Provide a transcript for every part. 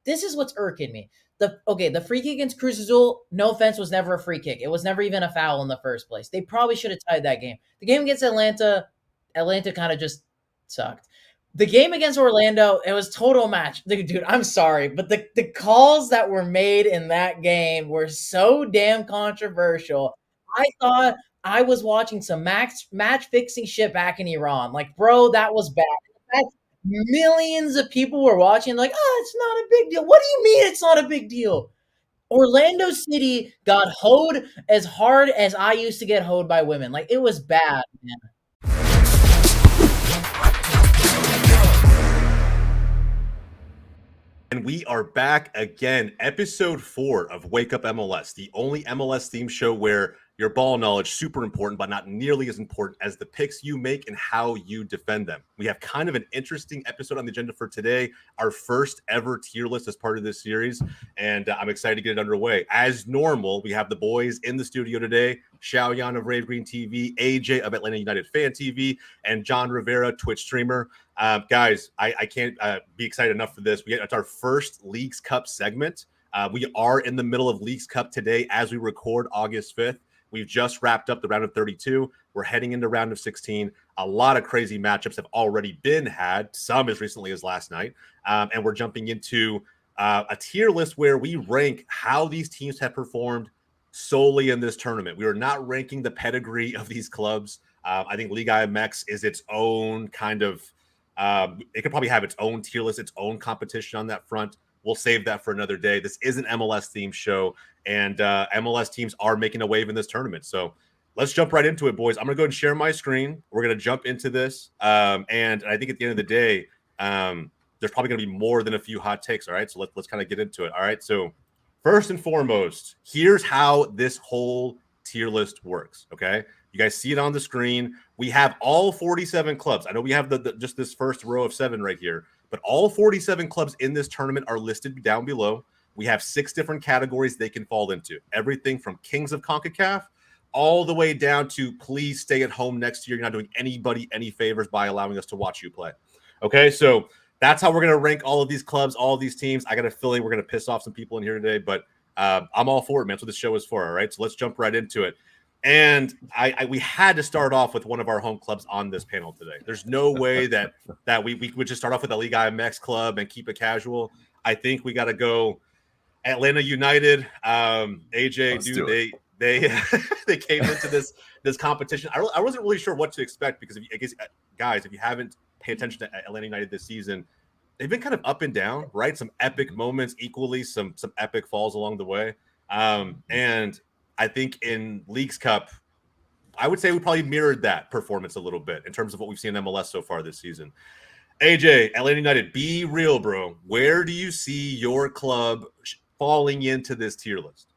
this is what's irking me. The free kick against Cruz Azul, no offense, was never a free kick. It was never even a foul in the first place. They probably should have tied that game. The game against Atlanta kind of just sucked. The game against Orlando, it was total match. Dude, I'm sorry, but the calls that were made in that game were so damn controversial. I thought I was watching some match fixing shit back in Iran. Like, bro, that was bad. In fact, millions of people were watching, like, oh, it's not a big deal. What do you mean it's not a big deal? Orlando City got hoed as hard as I used to get hoed by women. Like, it was bad, man. And we are back again, episode 4 of Wake Up MLS, the only MLS themed show where your ball knowledge super important, but not nearly as important as the picks you make and how you defend them. We have kind of an interesting episode on the agenda for today, our first ever tier list as part of this series, and I'm excited to get it underway. As normal, we have the boys in the studio today, Xiaoyan of Rave Green TV, AJ of Atlanta United Fan TV, and John Rivera, Twitch streamer. Guys, I can't be excited enough for this. It's our first Leagues Cup segment. We are in the middle of Leagues Cup today as we record August 5th. We've just wrapped up the round of 32. We're heading into round of 16. A lot of crazy matchups have already been had, some as recently as last night. And we're jumping into a tier list where we rank how these teams have performed solely in this tournament. We are not ranking the pedigree of these clubs. I think Liga MX is its own kind of it could probably have its own tier list, its own competition on that front. We'll save that for another day. This is an MLS themed show, and MLS teams are making a wave in this tournament. So let's jump right into it, boys. I'm going to go ahead and share my screen. We're going to jump into this. And I think at the end of the day, there's probably going to be more than a few hot takes. All right. So let's kind of get into it. All right. So first and foremost, here's how this whole tier list works. Okay. You guys see it on the screen. We have all 47 clubs. I know we have just this first row of 7 right here, but all 47 clubs in this tournament are listed down below. We have 6 different categories they can fall into. Everything from Kings of CONCACAF all the way down to please stay at home next year. You're not doing anybody any favors by allowing us to watch you play. Okay, so that's how we're going to rank all of these clubs, all of these teams. I got a feeling we're going to piss off some people in here today, but I'm all for it, man. That's what this show is for, all right? So let's jump right into it. And we had to start off with one of our home clubs on this panel today. There's no way that we would just start off with a Liga MX club and keep it casual. I think we got to go Atlanta United. AJ, dude, they came into this competition. I wasn't really sure what to expect because if you haven't paid attention to Atlanta United this season, they've been kind of up and down, right? Some epic moments, equally some epic falls along the way, and I think in Leagues Cup, I would say we probably mirrored that performance a little bit in terms of what we've seen in MLS so far this season. AJ, Atlanta United, be real, bro. Where do you see your club falling into this tier list?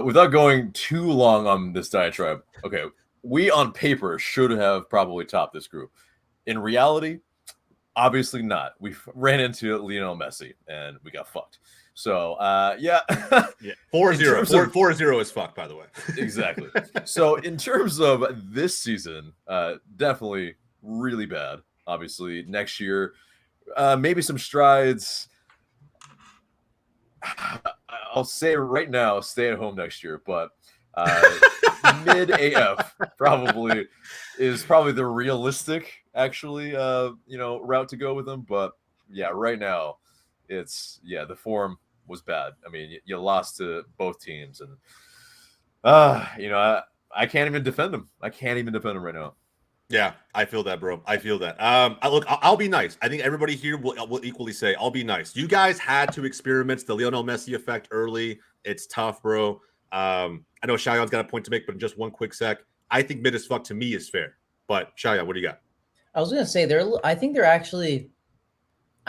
Without going too long on this diatribe, okay, we on paper should have probably topped this group. In reality, obviously not. We ran into Lionel Messi, and we got fucked. So, yeah. 4-0. 4-0 is fucked, by the way. Exactly. So, in terms of this season, definitely really bad. Obviously, next year, maybe some strides. I'll say right now, stay at home next year, but mid AF probably is the realistic, actually, route to go with them. But yeah, right now, the form was bad. I mean, you lost to both teams, and I can't even defend them. I can't even defend them right now. Yeah, I feel that, bro. I feel that. I'll be nice. I think everybody here will equally say, I'll be nice. You guys had to experience the Lionel Messi effect early. It's tough, bro. I know Xiaoyan's got a point to make, but in just one quick sec, I think mid as fuck to me is fair. But Xiaoyan, what do you got? I was going to say, I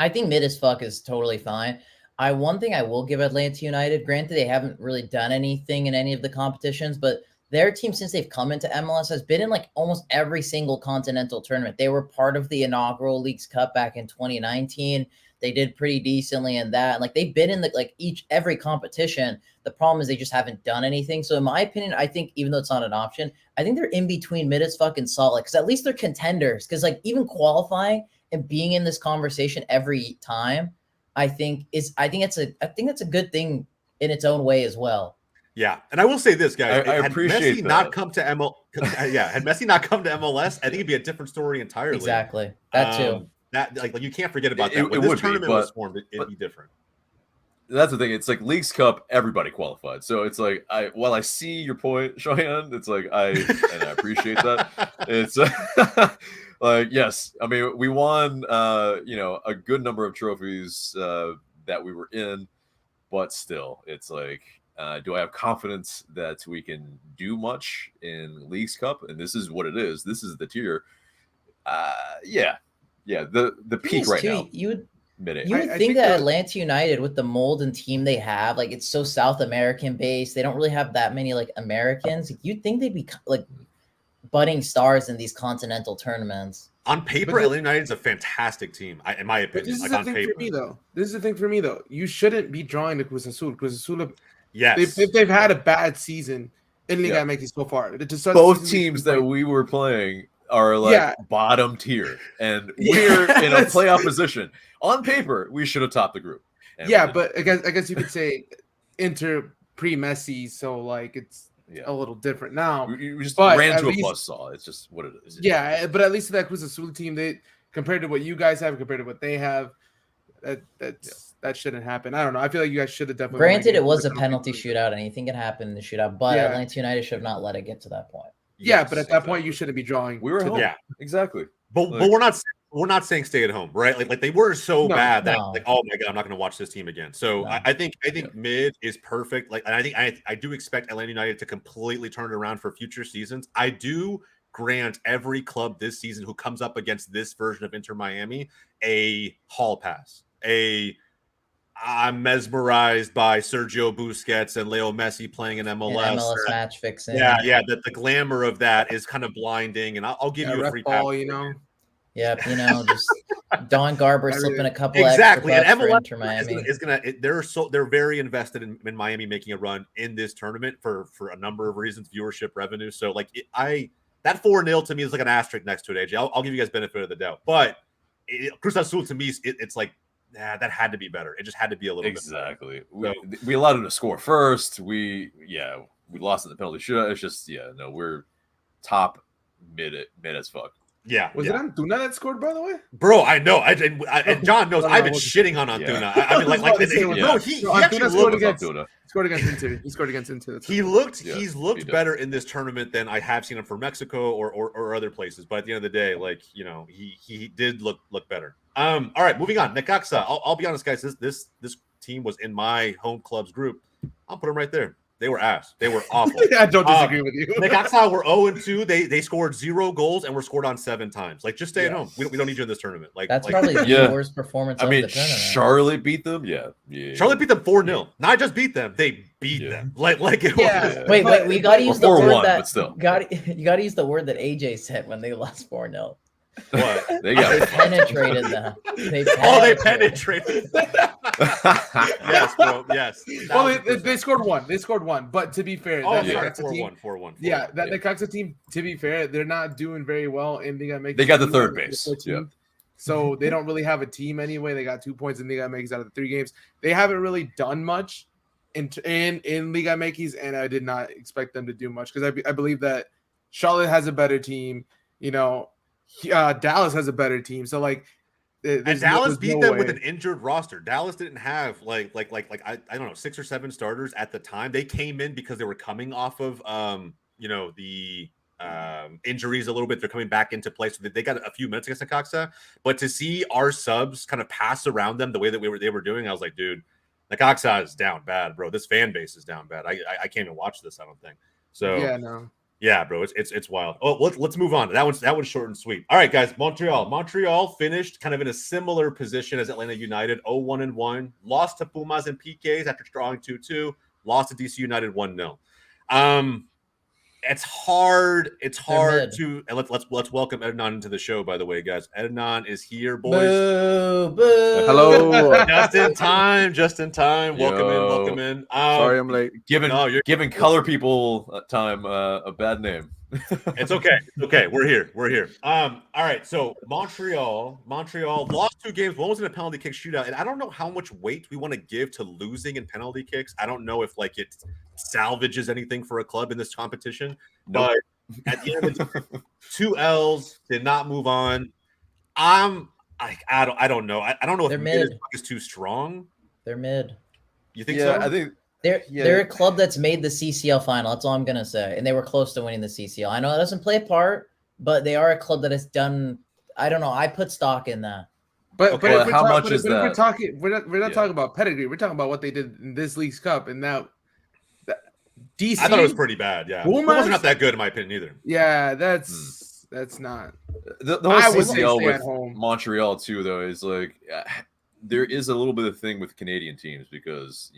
think mid as fuck is totally fine. One thing I will give Atlanta United, granted they haven't really done anything in any of the competitions, but their team, since they've come into MLS, has been in like almost every single continental tournament. They were part of the inaugural Leagues Cup back in 2019. They did pretty decently in that. Like they've been in every competition. The problem is they just haven't done anything. So in my opinion, I think even though it's not an option, I think they're in between mid as fuck and solid because at least they're contenders. Because like even qualifying and being in this conversation every time, I think it's a good thing in its own way as well. Yeah, and I will say this, guys. I had appreciate Messi that. not come to had Messi not come to MLS, I think it'd be a different story entirely. Exactly. That too. That like you can't forget about that. It When would this be, tournament was formed, it'd be different. That's the thing. It's like Leagues Cup, everybody qualified. So it's like while I see your point, Cheyenne, it's like I appreciate that. It's like, yes, I mean, we won a good number of trophies that we were in, but still, it's like, do I have confidence that we can do much in Leagues Cup? And this is what it is. This is the tier. Yeah. The peak right now. You would mid-8. You would think that Atlanta United, with the mold and team they have, like it's so South American based, they don't really have that many like Americans. You'd think they'd be like budding stars in these continental tournaments. On paper, Atlanta United is a fantastic team, in my opinion. This is the thing for me, though. This is the thing for me, though. You shouldn't be drawing the Cruz Azul. Cruz Azul, yes, they've had a bad season in Liga MX so far. Both teams that we were playing are like bottom tier, and we're in a playoff position. On paper, we should have topped the group. But I guess you could say Inter pre-Messi, so like it's a little different now. We just ran to a buzzsaw. It's just what it is. Yeah, but at least that Cruz Azul team, they compared to what you guys have, compared to what they have, that shouldn't happen. I don't know. I feel like you guys should have definitely. Granted, it was a penalty shootout. Anything can happen in the shootout, but Atlanta United should have not let it get to that point. Yeah, but at that point, you shouldn't be drawing. We were home. Yeah, exactly. But we're not saying stay at home, right? Like they were so bad that like, oh my god, I'm not going to watch this team again. So I think mid is perfect. Like, and I think I do expect Atlanta United to completely turn it around for future seasons. I do grant every club this season who comes up against this version of Inter Miami a hall pass. I'm mesmerized by Sergio Busquets and Leo Messi playing in MLS. MLS match fixing. Yeah. The glamour of that is kind of blinding, and I'll give you a free ball, pass. Yep, just Don Garber slipping a couple exactly. extra And MLS for Inter Miami is gonna. They're very invested in Miami making a run in this tournament for a number of reasons, viewership, revenue. So like that 4-0 to me is like an asterisk next to it. AJ, I'll give you guys benefit of the doubt, but Cruz Azul to me, it's like. That had to be better. It just had to be a little bit better. We allowed him to score first. We lost in the penalty shootout. It's just we're top mid as fuck. Yeah. Was it Antuna that scored, by the way? Bro, I know. And John knows I've been shitting on Antuna. I mean, he actually scored against Inter. He scored against Inter. He's looked better in this tournament than I have seen him for Mexico or other places. But at the end of the day, he did look better. All right, moving on. Necaxa. I'll be honest, guys. This team was in my home club's group. I'll put them right there. They were ass. They were awful. I don't disagree with you. Necaxa were 0-2. They scored 0 goals and were scored on 7 times. Like, just stay at home. We don't need you in this tournament. Like that's probably the worst performance. I mean, Charlotte beat them. Yeah. Charlotte beat them 4-0. Not just beat them. They beat them. Like it was. Wait. We got to use the word that. But still. You got to use the word that AJ said when they lost 4-0. What? They penetrated them. They penetrated. Yes, bro. Yes. Well, they scored one. They scored one. But to be fair, that Necaxa team, 4-1. Yeah, that Necaxa team. To be fair, they're not doing very well, and they got the third base. Yeah. So they don't really have a team anyway. They got 2 points in Liga MX out of the 3 games. They haven't really done much in Liga MX, and I did not expect them to do much because I believe that Charlotte has a better team. Dallas has a better team. So like, and Dallas beat them with an injured roster. Dallas didn't have I don't know 6 or 7 starters at the time. They came in because they were coming off of the injuries a little bit. They're coming back into play, so they got a few minutes against Necaxa. But to see our subs kind of pass around them the way that they were doing, I was like, dude, Necaxa is down bad, bro. This fan base is down bad. I can't even watch this. I don't think so. Yeah, no. Yeah, bro, it's wild. Oh, let's move on. That one's short and sweet. All right, guys, Montreal finished kind of in a similar position as Atlanta United, 0-1-1. Lost to Pumas and PKs after drawing 2-2. Lost to DC United 1-0. It's hard to, and let's welcome Ednan into the show. By the way, guys, Ednan is here, boys. Boo. Hello. Just in time. Welcome in. Sorry, I'm late. Giving color people time a bad name. It's okay. It's okay. We're here. We're here. All right. So Montreal lost 2 games. One was in a penalty kick shootout, and I don't know how much weight we want to give to losing in penalty kicks. I don't know if like it salvages anything for a club in this competition. Nope. But at the end of the day, 2 L's did not move on. I don't know. I don't know They're if mid. is too strong. They're mid. You think Yeah, so? I think They're a club that's made the CCL final. That's all I'm gonna say, and they were close to winning the CCL. I know it doesn't play a part, but they are a club that has done. I don't know. I put stock in that. But, Okay, but if how we're much but is if we're that? talking, we're not Yeah. talking about pedigree. We're talking about what they did in this League's Cup, and that DC. I thought it was pretty bad. Yeah, Pumas? it wasn't not that good in my opinion either. Yeah, that's not. The I whole would say CCL stay with at home. Montreal too, though, is like there is a little bit of thing with Canadian teams because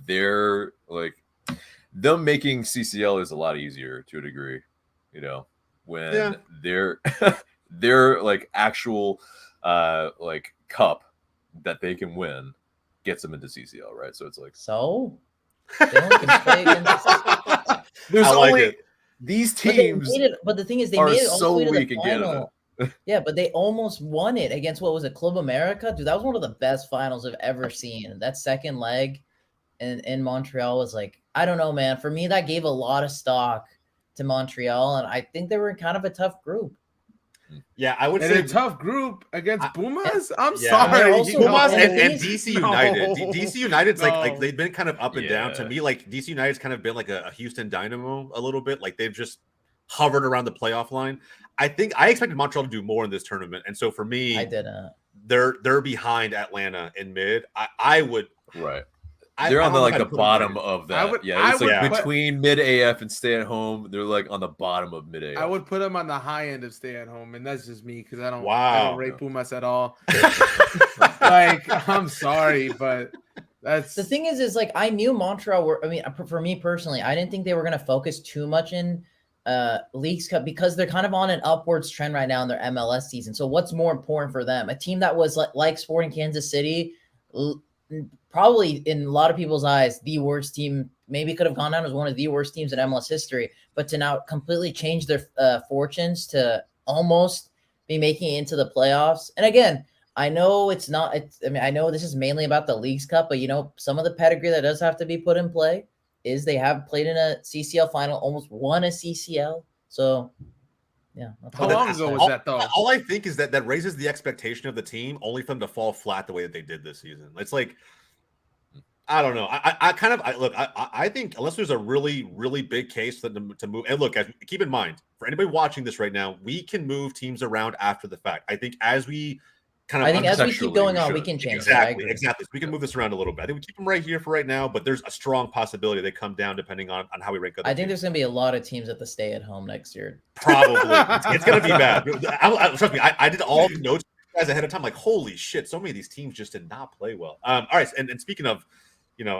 they're like them making CCL is a lot easier to a degree, when Yeah. their like actual like cup that they can win gets them into CCL, right? So it's like So they only can play against. there's I like only it. these But they teams made it. But the thing is, they are made it all so the way to weak the in Canada. final. Yeah, but they almost won it against what was it, Club America? Dude, that was one of the best finals I've ever seen. That second leg in Montreal was like, I don't know, man. For me, that gave a lot of stock to Montreal, and I think they were in kind of a tough group. Yeah, I would And say a tough group against Pumas. I'm yeah. sorry, They're also- Pumas No. and DC United. No. DC United's like No. they've been kind of up and down. To Yeah. me, like DC United's kind of been like a Houston Dynamo a little bit. Like they've just hovered around the playoff line. I think I expected Montreal to do more in this tournament, and so for me, I didn't. they're behind Atlanta in mid. I would. right. I They're I on don't the know how to the put them bottom there. of that. I would- yeah, it's I like would put- between mid AF and stay at home. They're like on the bottom of mid AF. I would put them on the high end of stay at home, and that's just me because I don't Wow. rate Pumas at all. Like, I'm sorry, but that's The thing is like I knew Montreal were. I mean, for me personally, I didn't think they were going to focus too much in Leagues Cup because they're kind of on an upwards trend right now in their MLS season. So what's more important for them? A team that was like Sporting Kansas City, probably in a lot of people's eyes, the worst team. Maybe could have gone down as one of the worst teams in MLS history, but to now completely change their fortunes to almost be making it into the playoffs. And again, I know it's not. I mean, I know this is mainly about the Leagues Cup, but some of the pedigree that does have to be put in play is they have played in a CCL final, almost won a CCL. So, yeah. how long ago was that though? All I think is that raises the expectation of the team, only for them to fall flat the way that they did this season. It's like, I don't know. I think unless there's a really, really big case to move. And look, keep in mind, for anybody watching this right now, we can move teams around after the fact. I think as we kind of, I think as we keep going on, we should. can change. exactly. So we can move this around a little bit. I think we keep them right here for right now, but there's a strong possibility they come down depending on how we rank. I think there's going to be a lot of teams at the stay at home next year. Probably it's going to be bad. Trust me, I did all the notes guys ahead of time. Like, holy shit, so many of these teams just did not play well. All right, and speaking of,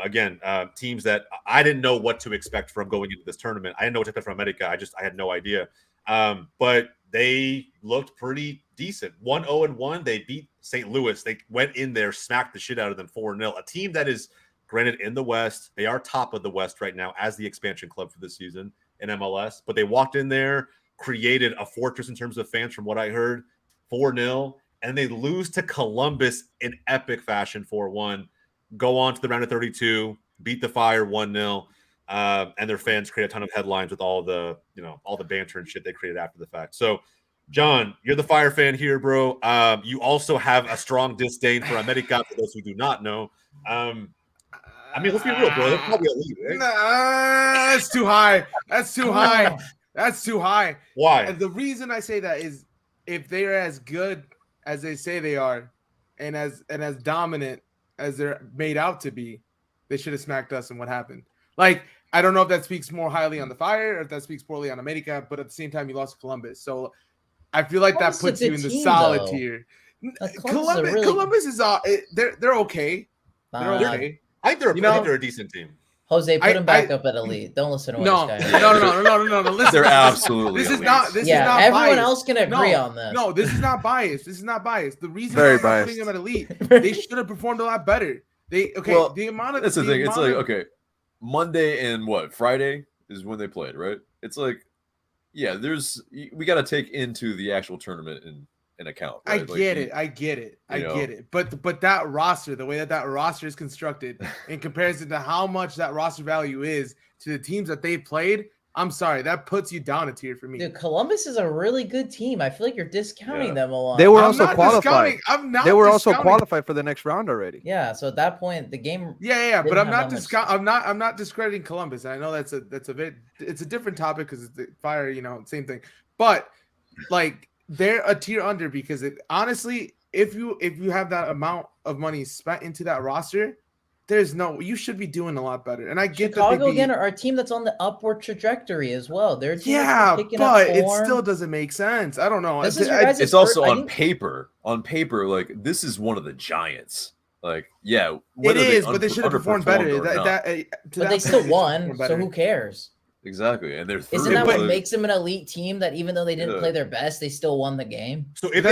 again, teams that I didn't know what to expect from going into this tournament. I didn't know what to expect from America. I had no idea. But they looked pretty decent. 1-0-1. They beat St. Louis. They went in there, smacked the shit out of them 4-0. A team that is, granted, in the West. They are top of the West right now as the expansion club for this season in MLS. But they walked in there, created a fortress in terms of fans, from what I heard, 4-0. And they lose to Columbus in epic fashion 4-1. Go on to the round of 32, beat the Fire 1-0. And their fans create a ton of headlines with all the banter and shit they created after the fact. So, John, you're the Fire fan here, bro. You also have a strong disdain for America, for those who do not know. I mean, let's be real, bro. They're probably a lead, right? Nah, that's too high. That's too high. That's too high. Why? And the reason I say that is if they're as good as they say they are, and as dominant as they're made out to be, they should have smacked us. And what happened? Like, I don't know if that speaks more highly on the Fire or if that speaks poorly on America, but at the same time, you lost to Columbus. So I feel like that Columbus is puts a you good in the team, solid though. tier. Columbus Columbus is they're okay. They're okay. I think they're a decent team. Jose, put him back up at elite. Don't listen to what No, this guy no. Listen, They're absolutely. This is elite. not. This is Yeah, not everyone biased. else can agree No, on this. No, this is not biased. This is not biased. The reason Very I'm not biased. putting them at elite, they should have performed a lot better. Well, The amount of That's the thing. It's amount like, of- okay, Monday and Friday is when they played, right? It's like yeah, we got to take into the actual tournament in account. Right? I get it. But that roster, the way that roster is constructed in comparison to how much that roster value is to the teams that they played, I'm sorry, that puts you down a tier for me. Dude, Columbus is a really good team. I feel like you're discounting them a lot. They were I'm also not qualified. I'm not. They were also discounting. qualified for the next round already. Yeah, so at that point, the game. Yeah. But didn't I'm have not that much- I'm not discrediting Columbus. And I know it's a different topic because it's the fire, same thing. But like they're a tier under because honestly, if you have that amount of money spent into that roster, you should be doing a lot better. And I get Chicago again are a team that's on the upward trajectory as well. They're a team but up it form. still doesn't make sense. I don't know. It's also on paper. On paper, like this is one of the giants. Like, yeah, it is, but they should have performed better. But they still won, so who cares? Exactly, and they're isn't that what makes them an elite team? That even though they didn't play their best, they still won the game. So if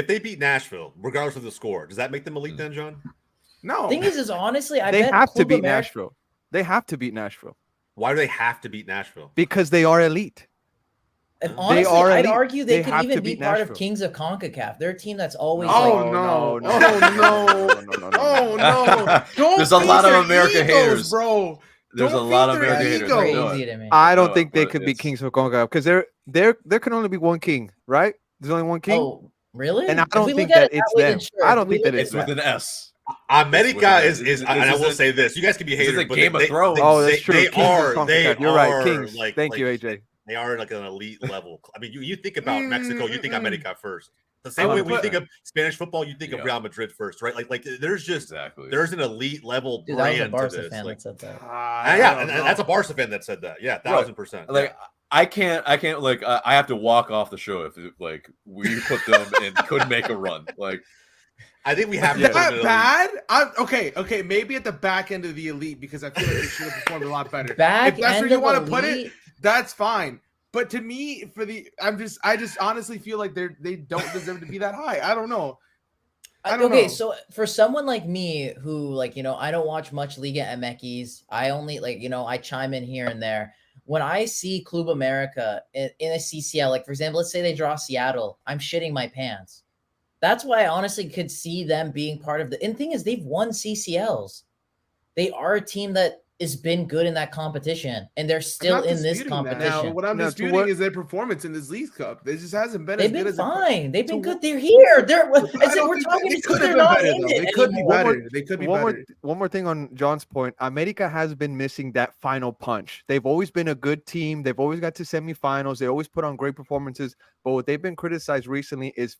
they beat Nashville, regardless of the score, does that make them elite then, John? No. Thing is honestly, they have to beat Nashville. They have to beat Nashville. Why do they have to beat Nashville? Because they are elite. And honestly, I'd argue they could even be part of Kings of CONCACAF. They're a team that's always. No. There's a lot of America haters, bro. There's a lot of America haters. I don't think they could be Kings of CONCACAF because there can only be one king, right? There's only one king. Oh, really? And I don't think that it's them. I don't think that it's with an S. America is and I will say this: you guys can be haters, but Game of Thrones. That's true. You're right. Kings. Thank you, AJ. They are like an elite level. I mean, you think about Mexico, you think America first. The same way when you think of Spanish football, you think of Real Madrid first, right? Like there's just there's an elite level brand to this. Fan that said that. And that's a Barca fan that said that. Yeah, 1000%. Like I can't like I have to walk off the show if like we put them and could make a run. Like I think we have to. That bad? Okay. Maybe at the back end of the elite because I feel like they should have performed a lot better. If that's where you want to put it, that's fine. But to me, I just honestly feel like they don't deserve to be that high. I don't know. So for someone like me who I don't watch much Liga MX, I only I chime in here and there. When I see Club America in a CCL, like for example, let's say they draw Seattle, I'm shitting my pants. That's why I honestly could see them being part of and the thing is they've won CCLs. They are a team that has been good in that competition, and they're still in this competition. Now, what I'm disputing is their performance in this League Cup. They just hasn't been as good as fine. They've been good. They're here. We're talking. They could have been better. They could be better. They could be better. One more thing on John's point. America has been missing that final punch. They've always been a good team. They've always got to semifinals. They always put on great performances. But what they've been criticized recently is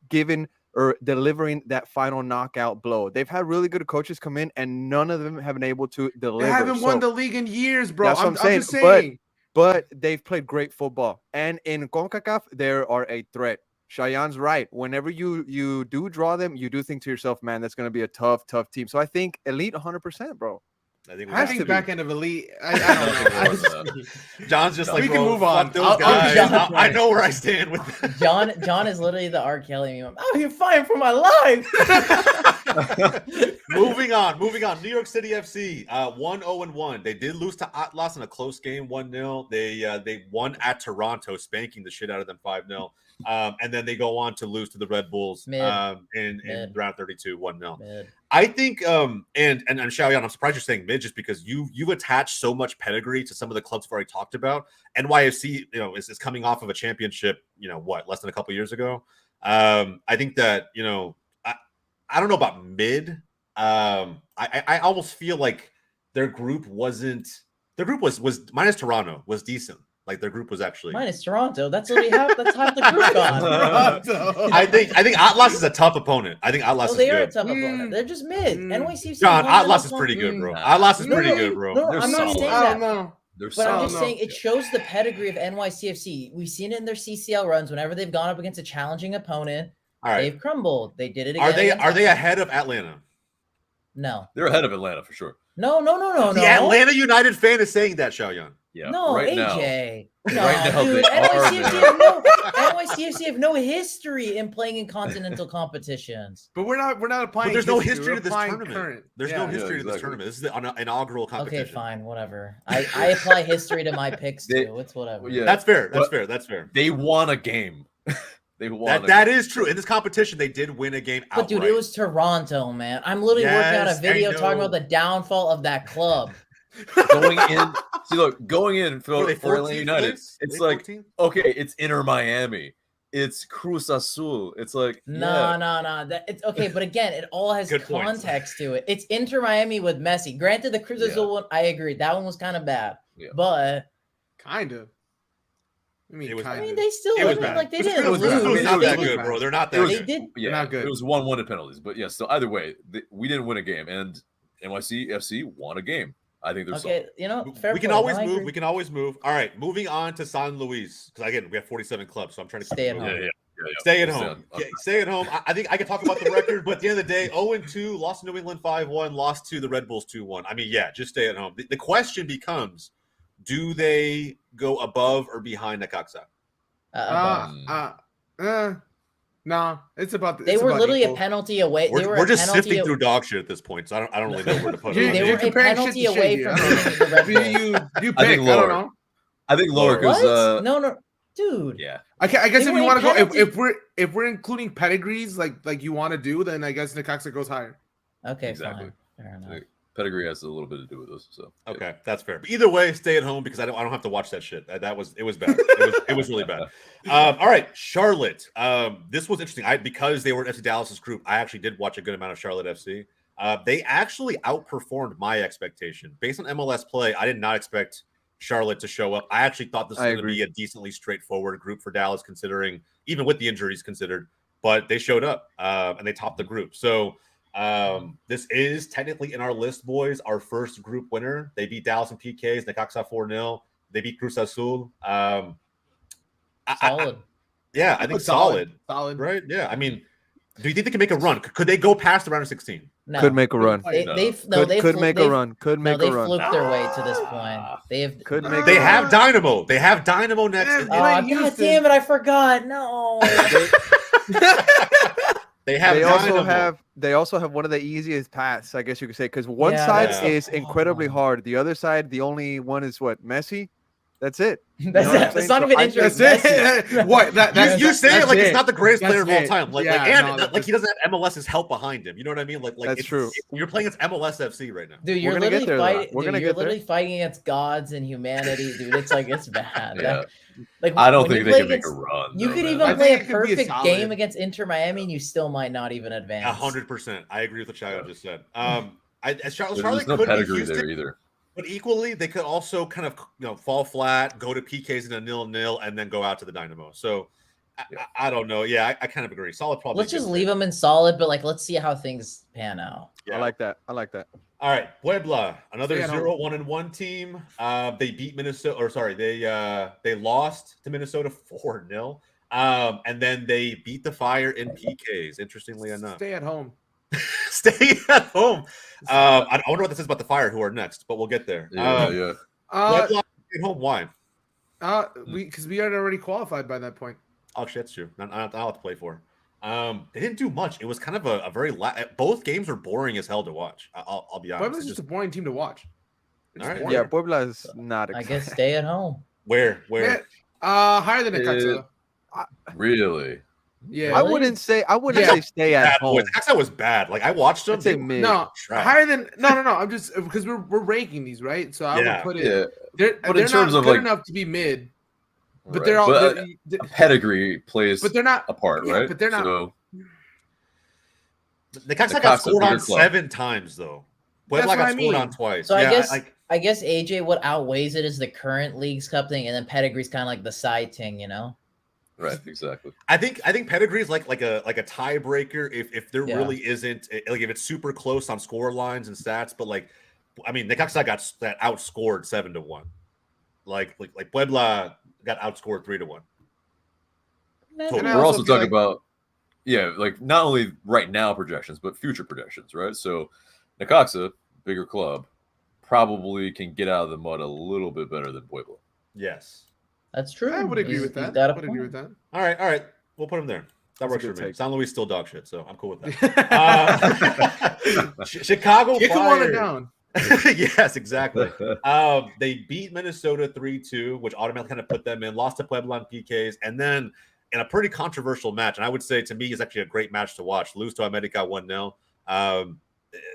given or delivering that final knockout blow. They've had really good coaches come in, and none of them have been able to deliver. They haven't won the league in years, bro. That's what I'm just saying. But they've played great football. And in CONCACAF, they are a threat. Cheyenne's right. Whenever you do draw them, you do think to yourself, man, that's going to be a tough team. So I think elite 100%, bro. I think back end of elite. I don't know. John's just like, we can move on. Those guys. I know where I stand with them. John is literally the R. Kelly meme. Oh, you're fighting for my life. Moving on. New York City FC, 1-0-1. They did lose to Atlas in a close game, 1-0. They won at Toronto, spanking the shit out of them 5-0. And then they go on to lose to the Red Bulls in round 32, 1-0. I think, and Xiaoyan, I'm surprised you're saying mid just because you've attached so much pedigree to some of the clubs we've already talked about. NYFC, is coming off of a championship, less than a couple years ago. I think that, I don't know about mid. I almost feel like their group was minus Toronto was decent. Like their group was actually minus Toronto. That's half the group gone. I think Atlas is a tough opponent. I think Atlas is good. They are a tough opponent. They're just mid. NYCFC. John, Atlas is pretty good, bro. Atlas is pretty good, bro. No, I'm not saying that. But I'm just saying it shows the pedigree of NYCFC. We've seen it in their CCL runs. Whenever they've gone up against a challenging opponent, they've crumbled. They did it again. Are they ahead of Atlanta? No. They're ahead of Atlanta for sure. No. The Atlanta United fan is saying that, Xiaoyan. Yeah. No, right now, AJ. No, right now dude. they are NYCFC have no history in playing in continental competitions. But we're not applying. But there's no history. history We're to this applying tournament. Current. There's Yeah. no history to this exactly. tournament. This is the inaugural competition. Okay, fine, whatever. I apply history to my picks too. It's whatever. Yeah. That's fair. That's But- fair. That's fair. They won a game. They won. That is true. In this competition, they did win a game But dude, it was Toronto, man. I'm literally working on a Yes, I video talking know. about the downfall of that club. going in. See, look, going in Were they for Atlanta 14th United. place? It's They like 14th? okay, it's Inter Miami. It's Cruz Azul. It's like No. That it's okay, but again, it all has Good point. context to it. It's Inter Miami with Messi. Granted, the Cruz Yeah. Azul one, I agree. That one was kind of bad. Yeah. But Kind of. I mean, It was- I kind mean, of. they still It was like, bad. like they It was didn't good. lose. It was They not did that lose. good, bro. They're not It that was- They good. did. Yeah, not good. It was 1-1 in penalties, but yeah, still either way, we didn't win a game, and NYCFC won a game. I think there's Okay, you know, fair We can point. always No, I move. agree. We can always move. All right, moving on to San Luis. Because again, we have 47 clubs, so I'm trying to keep Stay it at moving. home. Yeah. Stay at We'll home. stay on- Stay at home. I think I can talk about the record, but at the end of the day, 0-2, lost to New England 5-1, lost to the Red Bulls 2-1. I mean, yeah, just stay at home. The question becomes, do they go above or behind Necaxa? Nah, it's about. They it's were about literally equal. a penalty away. They were We're a just penalty sifting through dog shit at this point, so I don't really know where to put You- it. They you're were a comparing penalty shit to away shit, from yeah. beating the Red Do Bull. you I pick? think I lower. don't know. I think lower because What? No, dude. yeah, I guess They if were you a want to go, penalty. if we're including pedigrees like you want to do, then I guess Necaxa goes higher. Okay, Exactly. fine. Fair enough. Like, pedigree has a little bit to do with this. So yeah. Okay, that's fair. But either way, stay at home because I don't have to watch that shit. It was bad. It was really bad. All right, Charlotte. This was interesting. Because they were in FC Dallas's group, I actually did watch a good amount of Charlotte FC. They actually outperformed my expectation. Based on MLS play, I did not expect Charlotte to show up. I actually thought this was going to be a decently straightforward group for Dallas, considering even with the injuries considered. But they showed up and they topped the group. So this is technically in our list, boys, our first group winner. They beat Dallas in PKs. Necaxa 4-0. They beat Cruz Azul. Solid. I think solid. Solid. Right? Yeah. I mean, do you think they can make a run? Could they go past the round of 16? No. Could make a run. They No. Could make a run. Could No, make they a run. fluked their way to this point. They have. Could make. They a have run. Dynamo. They have Dynamo next. Yeah, and- Oh, Playing God Houston. damn it! I forgot. No. they have They Dynamo. also have one of the easiest paths, I guess you could say, because one Yeah, side that's the is incredibly problem. hard. The other side, the only one is what, Messi. That's it. That's know what I'm it. That's saying? not So even I- interesting. That's it. What? You say it like it's not the greatest That's player of all it. time. Like, Yeah, and no, like he doesn't have MLS's help behind him. You know what I mean? Like That's it's, true. You're playing against MLS FC right now. Dude, you're gonna get literally there, though. fighting. We're Dude, gonna you're get there. literally fighting against gods and humanity, dude. It's like it's bad. Yeah. Like I don't when you think they play can make a against- run. You though, could man. even I play a think it could be a perfect solid. game against Inter Miami, and you still might not even advance. 100%. I agree with what Chayo just said. Charlotte There's no could be pedigree Houston, there either. but equally they could also kind of fall flat, go to PKs in a 0-0, and then go out to the Dynamo. So I don't know. Yeah, I kind of agree. Solid probably. Let's just good. leave them in solid, but like let's see how things pan out. Yeah. I like that. I like that. All right, Puebla, another Stay at home. 0-1-1 team. They beat Minnesota, or sorry, they lost to Minnesota 4-0. And then they beat the Fire in PKs. Interestingly enough, Stay at home. stay at home. I wonder what this is about the Fire, who are next, but we'll get there. Yeah. Puebla at home. Why? Because we had already qualified by that point. Oh shit, that's true. I'll have to play for. They didn't do much. It was kind of a very both games are boring as hell to watch. I'll be honest. Puebla's just a boring team to watch. They're just All right. boring. Yeah, Puebla is not. I guess stay at home. Where? Yeah, higher than Necaxa. Really? Yeah. I wouldn't say. I wouldn't Yeah. say stay at home. That was bad. Like I watched them. I'd say they- mid. No, Trash. higher than no. I'm just because we're ranking these, right? So I Yeah. would put it. Yeah. They're, But they're in terms not of, good like- enough to be mid, but Right. they're all. But, they're- pedigree plays but they're not. a part, yeah, right? but they're not- So, Necaxa got Necaxa, scored on bigger club. 7 times though. Puebla That's got what I scored mean. on twice. So I Yeah, guess AJ, what outweighs it is the current Leagues Cup thing, and then Pedigree's kind of like the side thing, you know? right, exactly. I think pedigree is like a tiebreaker if there Yeah. really isn't like if it's super close on score lines and stats, but like I mean Necaxa got that outscored 7-1. Like Puebla got outscored 3-1. So And I we're also also feel talking about, like not only right now projections, but future projections, right? So Necaxa, bigger club, probably can get out of the mud a little bit better than Puebla. Yes. That's true. I would agree He's- with he's that. got a Would agree point. with that. All right. We'll put him there. That That's a works good for me. take. San Luis still dog shit, so I'm cool with that. Chicago Kick him Fire. on it down. Yes, exactly. They beat Minnesota 3-2, which automatically kind of put them in. Lost to Puebla on PKs, and then in a pretty controversial match, and I would say to me is actually a great match to watch. Lose to America 1-0.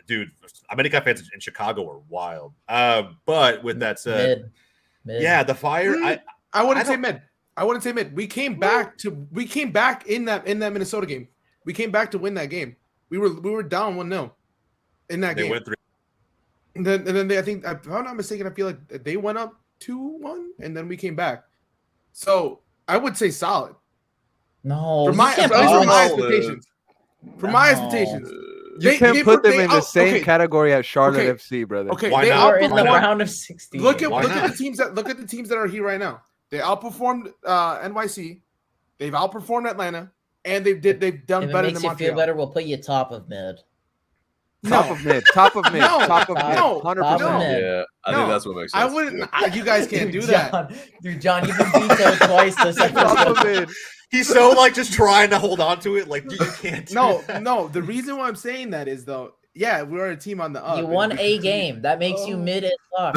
Dude, America fans in Chicago are wild. But with that said, Mid. yeah, the Fire. I wouldn't I say don't- mid. I wouldn't say mid. We came back in that Minnesota game. We came back to win that game. We were down 1-0 in that they game. went 3. And then I think, if I'm not mistaken, I feel like they went up 2-1 and then we came back. So I would say solid. No, For you my, can't at least put for my them- expectations. For my No. expectations. You They- can't they put put- them they in the out- same okay. category as Charlotte Okay. FC, brother. Okay, Why they not? We're in the Why not? round of 16. Look at Why look not? at the teams that are here right now. They outperformed NYC. They've outperformed Atlanta, and they've done If it better makes than you feel Montreal. better, we'll put you top of mid. Top of mid, top of mid, No, top of mid, no, 100%. no. Yeah, I No, think that's what makes sense. I wouldn't. You guys can't do Dude, that. John, you've been vetoed twice this Top episode. of mid. He's so like just trying to hold on to it. Like, dude, you can't. Do No, that. no. The reason why I'm saying that is though, yeah, we're a team on the up. You and won we a continue- game. That makes you mid as fuck.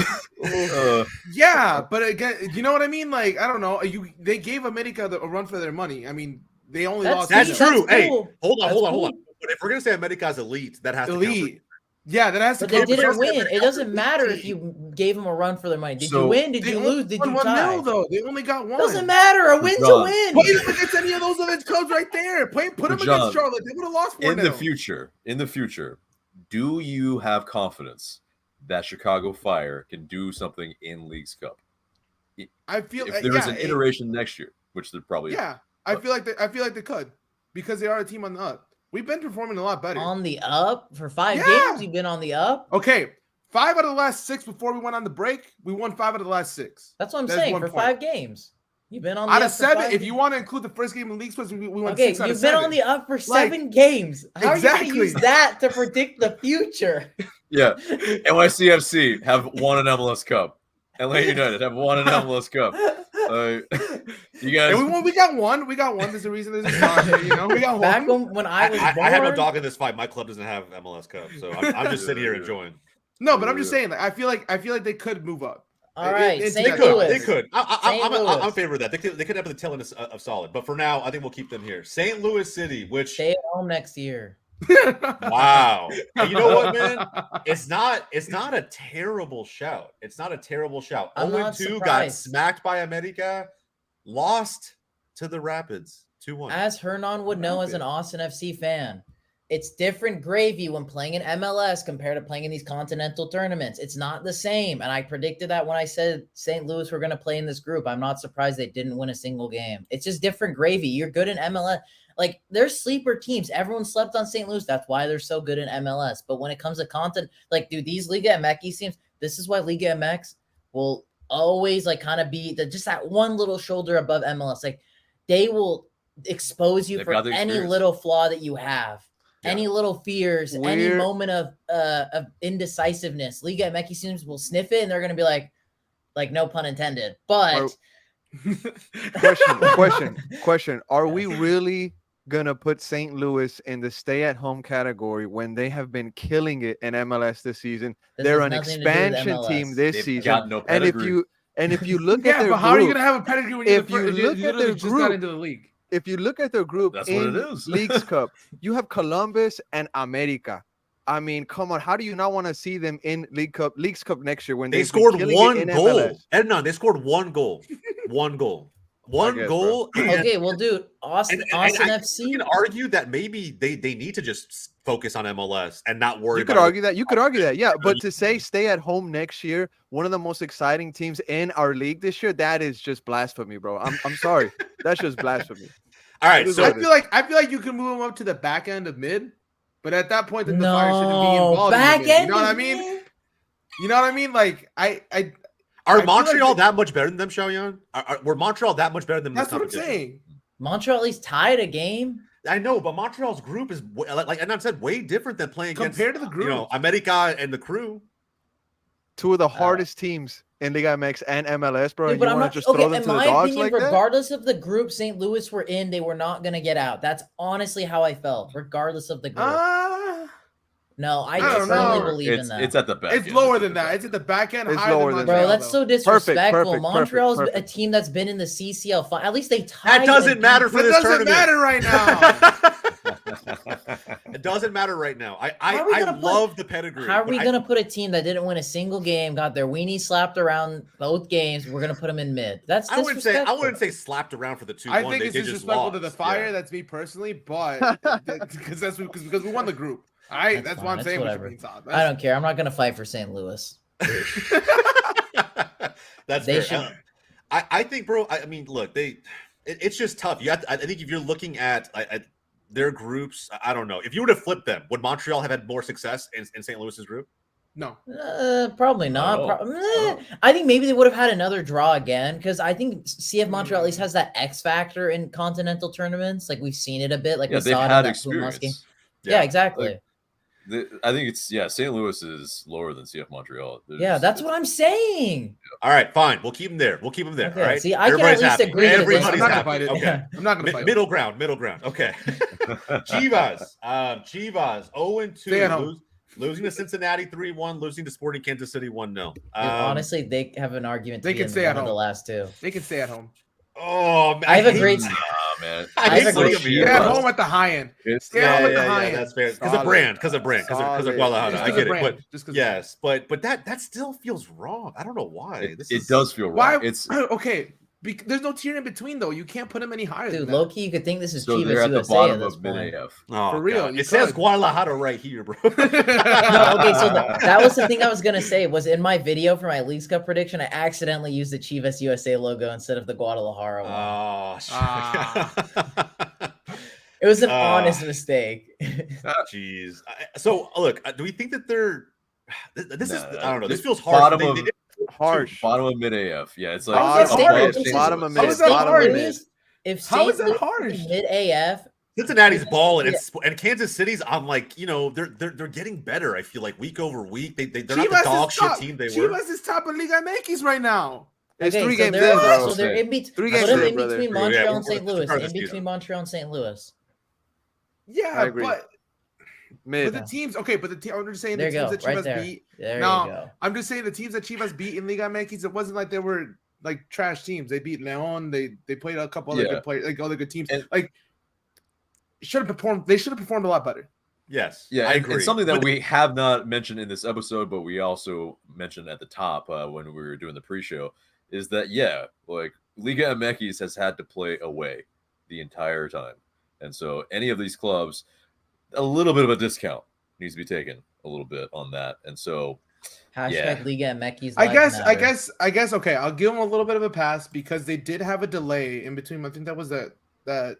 Yeah, but again, you know what I mean? Like, I don't know. They gave America a run for their money. I mean, they only lost. That's That's true. Hey, cool. hold on. That's But if we're gonna say America's elite, that has to count. Elite. Yeah, that has to. But they count for didn't something. win. It doesn't matter if you gave them a run for their money. Did you So- win? Did They you only lose? Did won you 1-0 tie? though. They only got one. Doesn't matter. A win's a John. win. Put them against any of those other clubs right there. Put them John, against Charlotte. They would have lost 4-0. in the future, do you have confidence that Chicago Fire can do something in Leagues Cup? I feel If there is an iteration next year, which there probably is. Yeah, I feel like they could because they are a team on the up. We've been performing a lot better. On the up for 5 Yeah. games. You've been on the up. Okay, 5 out of the last 6 before we went on the break. We won 5 out of the last 6. That's what I'm That's saying. 1 For point. 5 games, you've been on the Out up of for 7, 5 if you games. want to include the first game in league splits, we won Okay, 6 out of you've been 7. on the up for 7 games. How are you Exactly. going to use that to predict the future? Yeah. NYCFC have won an MLS Cup. Atlanta United have won an MLS Cup. You guys. And we got one. We got one. There's a reason. There's a spot here. You know, we got Back one. when I was born, I have no dog in this fight. My club doesn't have MLS Cup, so I'm just sitting here enjoying. No, but I'm just saying. Like, I feel like they could move up. All right, It's- St. they They Louis. could. They could. St. I'm Louis. in favor of that. They could have the tail end of solid. But for now, I think we'll keep them here. St. Louis City, which Stay at home next year. wow. And you know what, man? It's not a terrible shout. It's not a terrible shout. I'm not 0-2 got surprised. smacked by America, lost to the Rapids 2-1. As Hernan would know as an Austin FC fan, it's different gravy when playing in MLS compared to playing in these continental tournaments. It's not the same. And I predicted that when I said St. Louis were going to play in this group. I'm not surprised they didn't win a single game. It's just different gravy. You're good in MLS. Like, they're sleeper teams. Everyone slept on St. Louis. That's why they're so good in MLS. But when it comes to content, like, dude, these Liga MX teams, this is why Liga MX will always, like, kind of be just that one little shoulder above MLS. Like, they will expose you They've for got the any experience. little flaw that you have. Yeah. Any little fears, any We're- moment of indecisiveness. Liga MX teams will sniff it and they're going to be like, no pun intended. But Question. Are we really gonna put St. Louis in the stay-at-home category when they have been killing it in MLS this season? this They're has an nothing to do with expansion team MLS. this They've season. got no And if pedigree. you look at Yeah, their but how are you group, gonna have a pedigree when if you're you look at literally their just got group, into the league? if you look at their group That's what in it is. Leagues Cup, you have Columbus and America. I mean, come on, how do you not want to see them in Leagues Cup next year when They they've been scored killing it one in goal. MLS? Edna, they scored one goal. One goal. One guess, goal. and- Okay, well, dude, Austin I FC. can argue that maybe they need to just focus on MLS and not worry You could about argue that. You could argue that. Yeah, but to say stay at home next year, one of the most exciting teams in our league this year, that is just blasphemy, bro. I'm sorry. That's just blasphemy. All right, It is so what I feel like you can move them up to the back end of mid, but at that point, then the Fire shouldn't be No, involved. back in the mid. end. You know what I of mean? mid? You know what I mean? Like I are feel like Montreal they- that much better than them, Xiaoyan? Were Montreal that much better than that's this what I'm competition? saying. Montreal at least tied a game. I know, but Montreal's group is like and I said way different than playing Compared to against the group. America and the crew. two of the hardest teams in Liga MX and MLS, bro. Dude, And but you I'm want not to just throw okay. them In to the my dogs opinion, like that? regardless of the group St. Louis were in, they were not gonna get out. That's honestly how I felt, regardless of the group. No, I don't firmly know. believe in that. It's at the back. It's end. lower It's than that. It's at the back end, It's higher lower than than Montreal. Bro, that's so though. disrespectful. perfect, Montreal's a perfect. team that's been in the CCL. At least they tied. That doesn't and matter for That this doesn't tournament. matter right now. It doesn't matter right now. How are we I gonna put- love the pedigree. How are but we gonna put a team that didn't win a single game, got their weenie slapped around both games? We're gonna put them in mid. That's I wouldn't say disrespectful. slapped around for the 2-1. I think they it's just disrespectful to the lost. Fire. Yeah. That's me personally, but because we won the group. All right, that's fine. why I'm That's saying whatever. what you mean, Todd. I don't care. I'm not gonna fight for St. Louis. That's They fair. should- I think, bro. I mean, look, it's just tough. You have to, I think if you're looking at their groups, I don't know. If you were to flip them, would Montreal have had more success in St. Louis's group? No. Probably not. I think maybe they would have had another draw again because I think CF Montreal at least has that X factor in continental tournaments. Like we've seen it a bit. Like Yeah, we they've saw it in had that Pumas game. experience. Yeah, exactly. I think it's St. Louis is lower than CF Montreal. Yeah, that's what I'm saying. All right, fine. We'll keep them there. We'll keep them there. Okay, all right. see, I can Everybody's at least happy. agree to Everybody's I'm not gonna happy. fight it. Okay. I'm not gonna fight Middle ground. Middle ground. Okay. Chivas. Chivas. 0-2. Losing to Cincinnati 3-1. Losing to Sporting Kansas City 1-0. Dude, honestly, they have an argument. they To can be stay in at one of the home. last two. They can stay at home. Oh, man, I have a hate- great. man. I have hate a great- looking Stay at at home at the high end. It's Stay at home at the high yeah, end. that's fair. Because of Solid. brand. Because of Solid. Guadalajara. Just I 'cause get of it. brand. But Just 'cause of yes, but that still feels wrong. I don't know why. it does feel wrong. Why? It's Okay. There's no tier in between though. You can't put them any higher. Dude, than low that. key, you could think this is so Chivas they're at the USA bottom at this of point. mid AF. Oh, For real, God. you It says could. Guadalajara right here, bro. No, okay, so that was the thing I was gonna say. Was in my video for my Leagues Cup prediction, I accidentally used the Chivas USA logo instead of the Guadalajara one. Oh, shit. It was an honest mistake. Jeez. So, look, do we think that they're? This is. I don't know. This feels Bottom harsh. of- They did Harsh. Bottom of mid AF. Yeah, it's like How is that above St. St. Bottom Louis. of How mid. is that Bottom of harsh? mid. If How St. is that Louis harsh? mid AF, Cincinnati's balling, and Kansas City's on like they're getting better. I feel like week over week they're not the Chivas dog is shit top. team they were. Chivas is top of Liga MX right now. It's okay, 3 so games they're, in, bro. So they're in between. Three Put games them in, in brother. between Yeah, Montreal we're and St. gonna Louis. start In this between season. Montreal and St. Louis. Yeah, I agree. but Mid. the teams. Okay, but I'm just saying There the you teams go, that right Chivas there. beat. There No, you go. I'm just saying the teams that Chivas beat in Liga MX. It wasn't like they were like trash teams. They beat Leon. They played a couple other good players, like other good teams. And- like should have performed. They should have performed a lot better. Yes, Yeah, I and agree. something that But- we have not mentioned in this episode, but we also mentioned at the top when we were doing the pre-show, is that like Liga MX has had to play away the entire time, and so any of these clubs, a little bit of a discount needs to be taken a little bit on that, and so Hashtag Liga MX. I guess. Okay, I'll give them a little bit of a pass because they did have a delay in between. I think that was that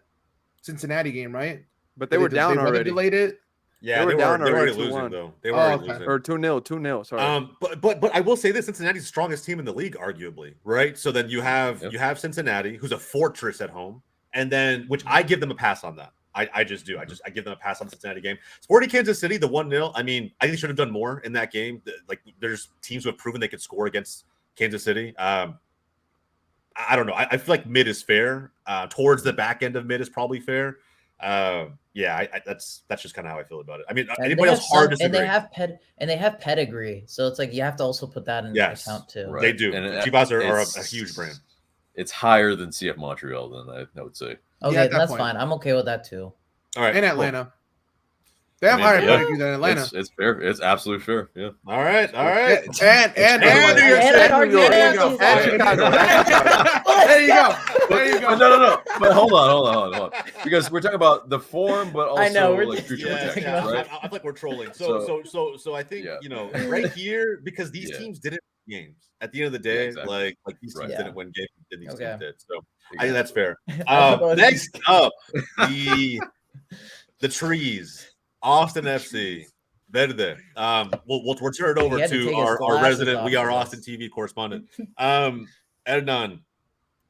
Cincinnati game, right? But they were down weather already. Delayed it. yeah, they were down they were already already, losing 2-1. though. They were Oh, already okay. losing. Or 2-0. Sorry. But I will say this: Cincinnati's the strongest team in the league, arguably, right? So then you have Cincinnati, who's a fortress at home, and then which I give them a pass on that. I just do. I give them a pass on the Cincinnati game. Sporting Kansas City, the 1-0. I mean, I think they should have done more in that game. Like, there's teams who have proven they could score against Kansas City. I don't know. I feel like mid is fair. Towards the back end of mid is probably fair. That's just kind of how I feel about it. I mean, anybody else hard to and they have pedigree, so it's like you have to also put that in account too. Right. They do. And Chivas are a it's- huge brand. it's higher than CF Montreal. Then I would say. Okay, Yeah, at that that's point. fine. I'm okay with that too. All right. In cool. Atlanta. They have I mean, higher yeah. pedigree than Atlanta. It's fair. It's absolutely fair. Yeah. All right. And New York City. I'd argue There you that go. too. And Chicago. There you go. There you go. No. But hold on. Because we're talking about the form, but also I know, we're like just- future Yeah, potential, yeah. right? I feel like we're trolling. So I think right here because these Yeah. teams didn't win games. At the end of the day, exactly. like these Right. teams Yeah. didn't win games. These Okay. teams did. So I think that's fair. Otherwise- Next up, the trees, Austin FC, Verde. We'll turn it over He had to to take his our glasses resident off We Are for Austin this. TV correspondent. Hernan,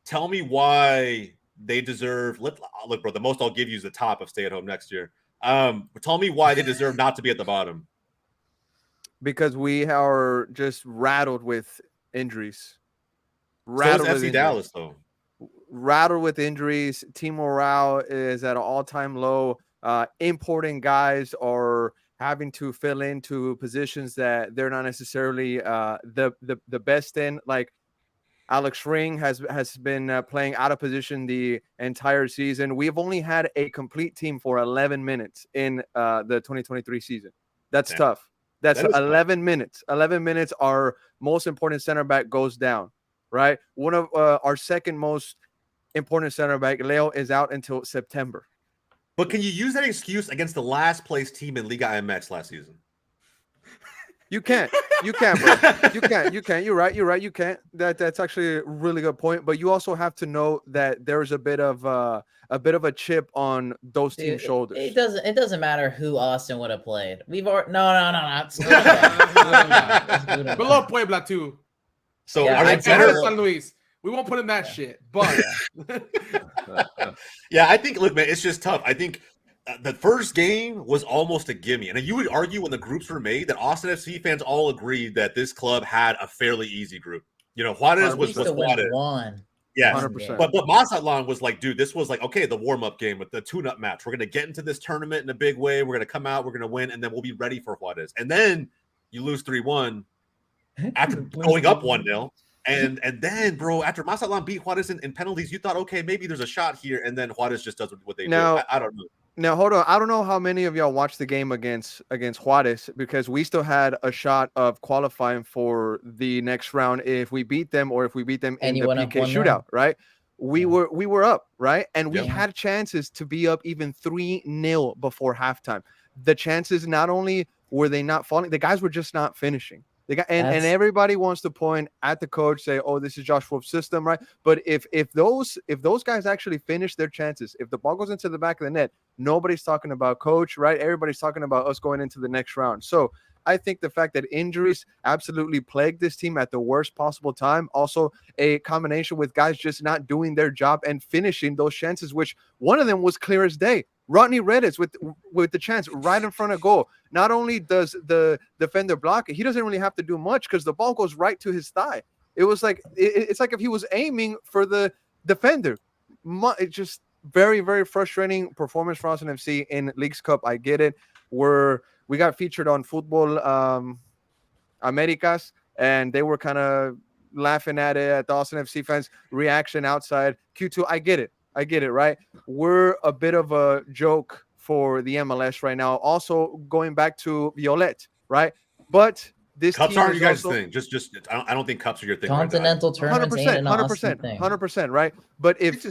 tell me why they deserve. Look, bro. The most I'll give you is the top of stay at home next year. But tell me why they deserve not to be at the bottom. because we are just rattled with injuries. So is FC Dallas, though. Rattled with injuries. Team morale is at an all-time low. Importing guys are having to fill into positions that they're not necessarily the best in. Like Alex Ring has been playing out of position the entire season. We've only had a complete team for 11 minutes in the 2023 season. That's tough. That's 11 tough. Minutes. 11 minutes. Our most important center back goes down, right? One of our second most important center back, Leo, is out until September. But can you use that excuse against the last place team in Liga MX last season? You can't, bro. You can't. You're right. You can't. That's actually a really good point. But you also have to know that there's a bit of a chip on those teams' shoulders. It doesn't matter who Austin would have played. We've already no. Below Puebla too. So yeah, are they better? San Luis. We won't put in that shit. But yeah, I think. Look, man, it's just tough. I think. The first game was almost a gimme. And you would argue when the groups were made that Austin FC fans all agreed that this club had a fairly easy group. You know, Juarez was Juarez. Yeah, 100%. But Mazatlan was like, dude, this was like, okay, the warm-up game with the tune-up match. We're going to get into this tournament in a big way. We're going to come out. We're going to win. And then we'll be ready for Juarez. And then you lose 3-1 after going up 1-0. And then, bro, after Mazatlan beat Juarez in penalties, you thought, okay, maybe there's a shot here. And then Juarez just does what they do. I don't know. Now, hold on. I don't know how many of y'all watched the game against Juarez, because we still had a shot of qualifying for the next round if we beat them, or if we beat them in the PK shootout, right? We were up, right? And we had chances to be up even 3-0 before halftime. The chances, not only were they not falling, the guys were just not finishing. And everybody wants to point at the coach, say, "Oh, this is Josh Wolf's system," right? But if those guys actually finish their chances, if the ball goes into the back of the net, nobody's talking about coach, right? Everybody's talking about us going into the next round. So I think the fact that injuries absolutely plagued this team at the worst possible time, also a combination with guys just not doing their job and finishing those chances, which one of them was clear as day. Rodney Redditz with the chance right in front of goal. Not only does the defender block it, he doesn't really have to do much because the ball goes right to his thigh. It was like it's like if he was aiming for the defender. It's just very, very frustrating performance for Austin FC in Leagues Cup. I get it. We got featured on Football Americas, and they were kind of laughing at it, at the Austin FC fans' reaction outside Q2. I get it, right? We're a bit of a joke for the MLS right now. Also, going back to Violet, right? But this cups aren't you guys' thing. Just I don't think cups are your thing. Continental tournaments, 100%, right? But if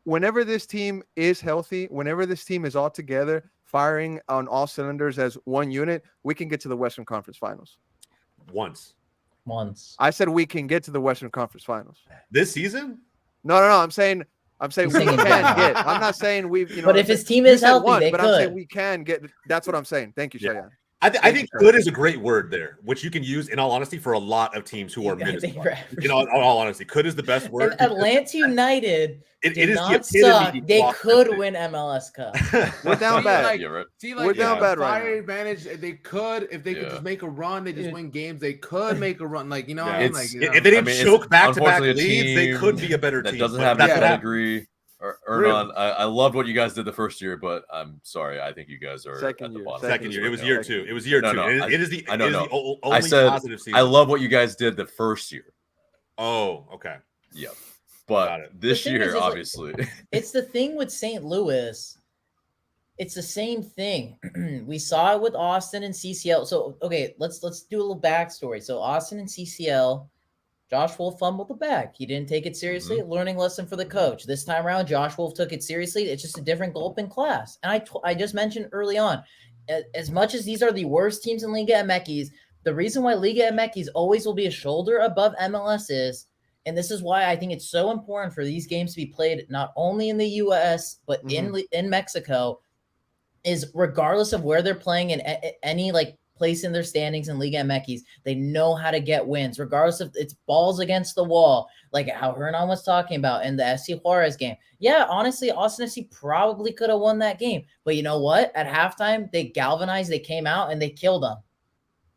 whenever this team is healthy, whenever this team is all together, firing on all cylinders as one unit, we can get to the Western Conference Finals. Once. I said we can get to the Western Conference Finals this season. No. I'm saying we can get. I'm not saying we've. But if his team is healthy, they could. I'm saying we can get. That's what I'm saying. Thank you, Cheyenne. I think good is a great word there, which you can use in all honesty for a lot of teams who are minuscule. In all honesty, could is the best word. And Atlanta United did not suck. They could win MLS Cup. We're down bad. We're down bad right now. Advantage. They could, if they could just make a run, they just win games. They could make a run, like if they didn't choke back-to-back leads, they could be a better team. That doesn't have the pedigree. Ernan, I loved what you guys did the first year, but I'm sorry. I think you guys are second at the year. bottom. Second year. It was year two. It was year two. It is the only I said, positive season. I love what you guys did the first year. Oh, okay. Yeah. But this year, obviously. It's the thing with St. Louis. It's the same thing. We saw it with Austin and CCL. So, okay, let's do a little backstory. So, Austin and CCL, Josh Wolf fumbled the bag. He didn't take it seriously. Learning lesson for the coach. This time around, Josh Wolf took it seriously. It's just a different gulp in class. And I just mentioned early on, as much as these are the worst teams in Liga MX, the reason why Liga MX always will be a shoulder above MLS is, and this is why I think it's so important for these games to be played not only in the U.S., but in Mexico, is regardless of where they're playing in any place in their standings in Liga MX, they know how to get wins, regardless if it's balls against the wall, like how Hernan was talking about in the FC Juarez game. Yeah, honestly, Austin FC probably could have won that game. But you know what? At halftime, they galvanized, they came out, and they killed them.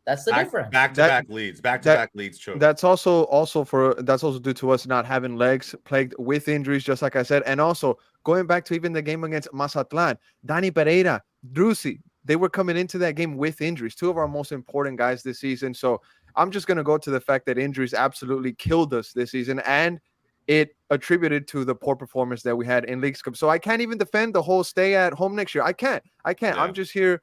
That's the difference. Back-to-back leads. Back-to-back leads choke. That's also due to us not having legs, plagued with injuries, just like I said. And also going back to even the game against Mazatlan, Dani Pereira, Drusi, they were coming into that game with injuries, two of our most important guys this season. So I'm just going to go to the fact that injuries absolutely killed us this season, and it attributed to the poor performance that we had in Leagues Cup. So I can't even defend the whole stay at home next year. I can't. Yeah. I'm just here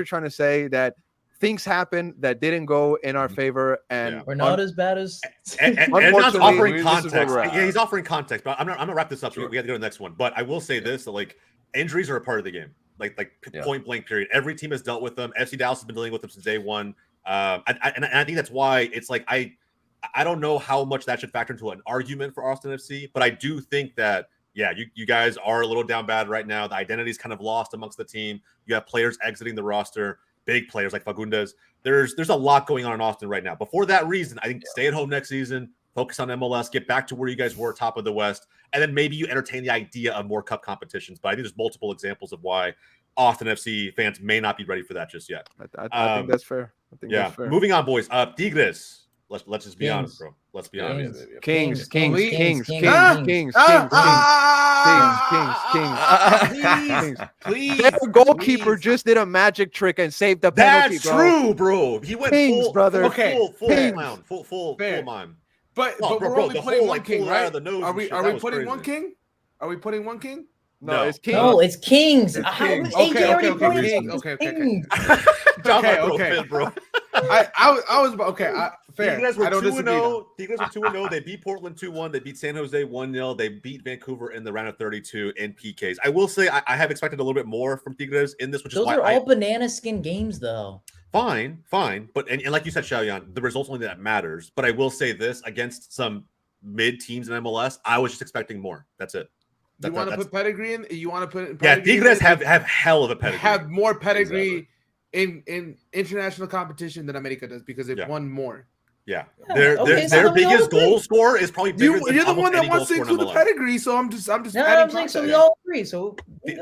trying to say that things happen that didn't go in our favor, and we're not as bad as. And not offering this is context. where we're at. Yeah, he's offering context, but I'm gonna wrap this up. Sure. We have to go to the next one. But I will say this: that like injuries are a part of the game. Like point blank period. Every team has dealt with them. FC Dallas has been dealing with them since day one. And I think that's why it's like I don't know how much that should factor into an argument for Austin FC, but I do think that you guys are a little down bad right now. The identity is kind of lost amongst the team. You have players exiting the roster, big players like Fagundes. There's a lot going on in Austin right now. But for that reason, I think stay at home next season, focus on MLS, get back to where you guys were, top of the West, and then maybe you entertain the idea of more cup competitions. But I think there's multiple examples of why Austin FC fans may not be ready for that just yet. I think that's fair. That's fair. Moving on, boys. Tigres. Let's just be honest, bro. Let's be honest. Kings. Please. Their goalkeeper just did a magic trick and saved the penalty. That's true, bro. He went Kings, full, brother. Okay. full clown, full mime. But No, we're bro, only the putting whole, one like, king, pull it out right? of the nose Are and we shit, are that we was putting crazy. one king? Are we putting one king? No, it's Kings. No, it's Kings. It's How- Kings. AJ Okay, already okay, pointed Kings. out Okay, it's okay. Kings. John, Okay, bro, okay. fit, bro. I was okay. Fair. Tigres were I don't 2-0. disagree. though. Tigres were 2-0. They beat Portland 2-1. They beat San Jose 1-0. They beat Vancouver in the round of 32 in PKs. I will say I have expected a little bit more from Tigres in this, which Those is why are all banana skin games, though. fine. But and like you said, Xiaoyan, the results only that matters. But I will say this against some mid teams in MLS, I was just expecting more. That's it. You want to put pedigree in? You want to put in Yeah, pedigree Tigres in? have hell of a pedigree. Have more pedigree in international competition than America does because they've won more. Yeah, Yeah, their okay, so their then we all biggest agree. goal score is probably bigger than You're the almost one that any wants to goal scorer in include the MLS. pedigree, so I'm just No, adding I'm saying so we context. all agree. So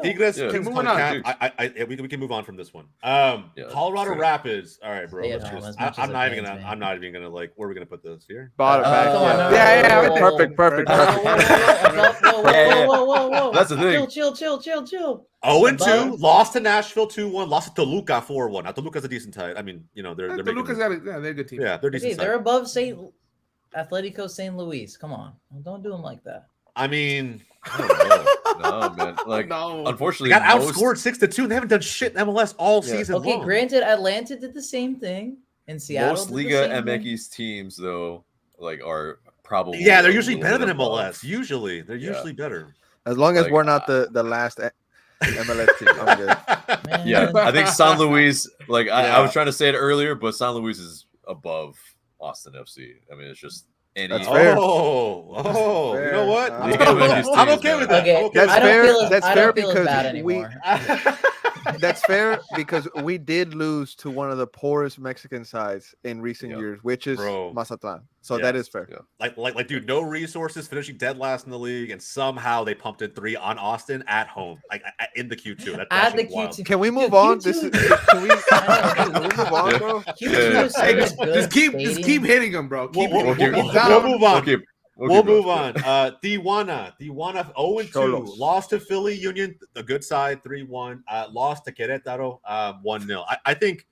Tigres, Yeah. Kings, Moving on. Concacaf, we can move on from this one. Colorado sure. Rapids. All right, bro. Stay at Let's home just, as much I'm as not it even pains gonna. me. I'm not even gonna like. Where are we gonna put this here? Bottom back. come on, no, Yeah, no, perfect. Whoa. That's the thing. Chill. 0-2, lost to Nashville 2-1, lost to Toluca 4-1. Now Toluca's a decent tie. I mean, they're The making, Lucas got they're a good team. yeah, they're decent. Okay, they're above Atletico St. Luis. Come on. Don't do them like that. I mean, I don't know. No, man. Like, No. unfortunately, they got most- outscored 6-2. And they haven't done shit in MLS all season Okay, long. granted, Atlanta did the same thing. In Seattle, most did the Liga same thing. MX teams though, like are probably Yeah, they're a usually little better bit than above. MLS. Usually, they're Yeah. usually better. As long as Like, we're not the last MLS team, I'm good. Man. Yeah, I think San Luis. Like I Yeah. was trying to say it earlier, but San Luis is above Austin FC. I mean, it's just any. That's fair. Oh, you know what? Fair. I'm Yeah, okay with man, that. these I'm teams, okay man. with that. Okay, I'm okay That's with I don't fair. feel as, That's I fair don't feel as because bad we- anymore. That's fair because we did lose to one of the poorest Mexican sides in recent Yeah. years, which is Bro. Mazatlan. So Yeah. that is fair. Yeah. like, dude, no resources, finishing dead last in the league, and somehow they pumped in 3 on Austin at home, like in the Q2. That's At the just wild. Q2. Can we move Dude, on? Q2 This is is- can we I know, move on, Yeah. bro? Q2 Yeah. is such Hey, a just good keep stadium. hitting them, bro. Keep We'll hitting them. keep- Down. we'll move on. We'll We'll move on. on. Tijuana 0-2, Cholos. lost to Philly Union, the good side 3-1. Lost to Querétaro 1-0. I think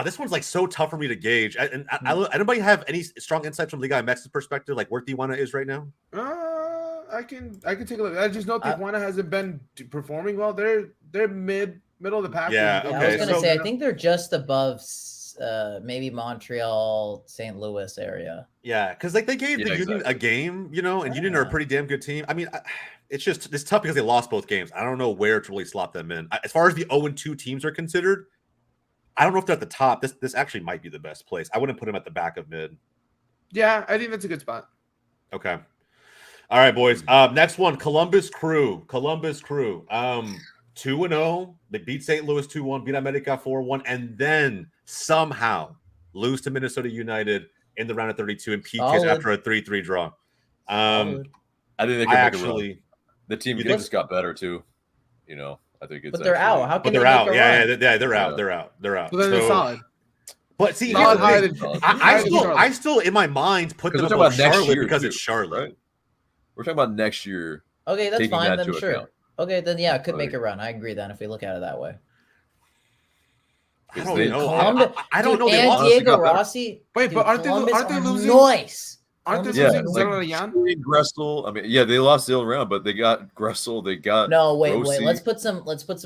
this one's like so tough for me to gauge. Anybody have any strong insights from Liga MX's perspective, like where Tijuana is right now? I can take a look. I just know Tijuana hasn't been performing well. They're middle of the pack. Yeah, Yeah, I okay, was gonna so- say I think they're just above maybe Montreal, St. Louis area. Yeah, because like they gave Yeah, the Union exactly. a game, and Union are a Yeah. pretty damn good team. I mean, it's tough because they lost both games. I don't know where to really slot them in. As far as the 0-2 teams are considered, I don't know if they're at the top. This actually might be the best place. I wouldn't put them at the back of mid. Yeah, I think that's a good spot. Okay. All right, boys. Next one, Columbus Crew. 2-0. They beat St. Louis 2-1, beat America 4-1, and then somehow lose to Minnesota United in the round of 32 and PKs Solid. after a 3-3 draw. Solid. I think they I could make a run. actually, The team You think- just got better too. I think it's. But they're out. How but can they're they make out. a Yeah, run? they're out. Yeah. They're out. So then they're solid. But see, Solid here's the higher thing. than I still in my mind put them we're talking above about next Charlotte year because too, it's Charlotte. right? We're talking about next year. Okay, that's taking fine. that Then into sure. account. Okay, then yeah, it could make Like- a run. I agree then if we look at it that way. I Because don't they- know. Columbus, I don't know. dude, They and lost. Diego got better. Rossi. Wait, dude, but aren't they Columbus losing? Nice. Aren't they Columbus Yeah, losing are like Zerlian? Julian Gressel. I mean, yeah, they lost Dale round, but they got Gressel. They got No, wait. Rossi. Let's put some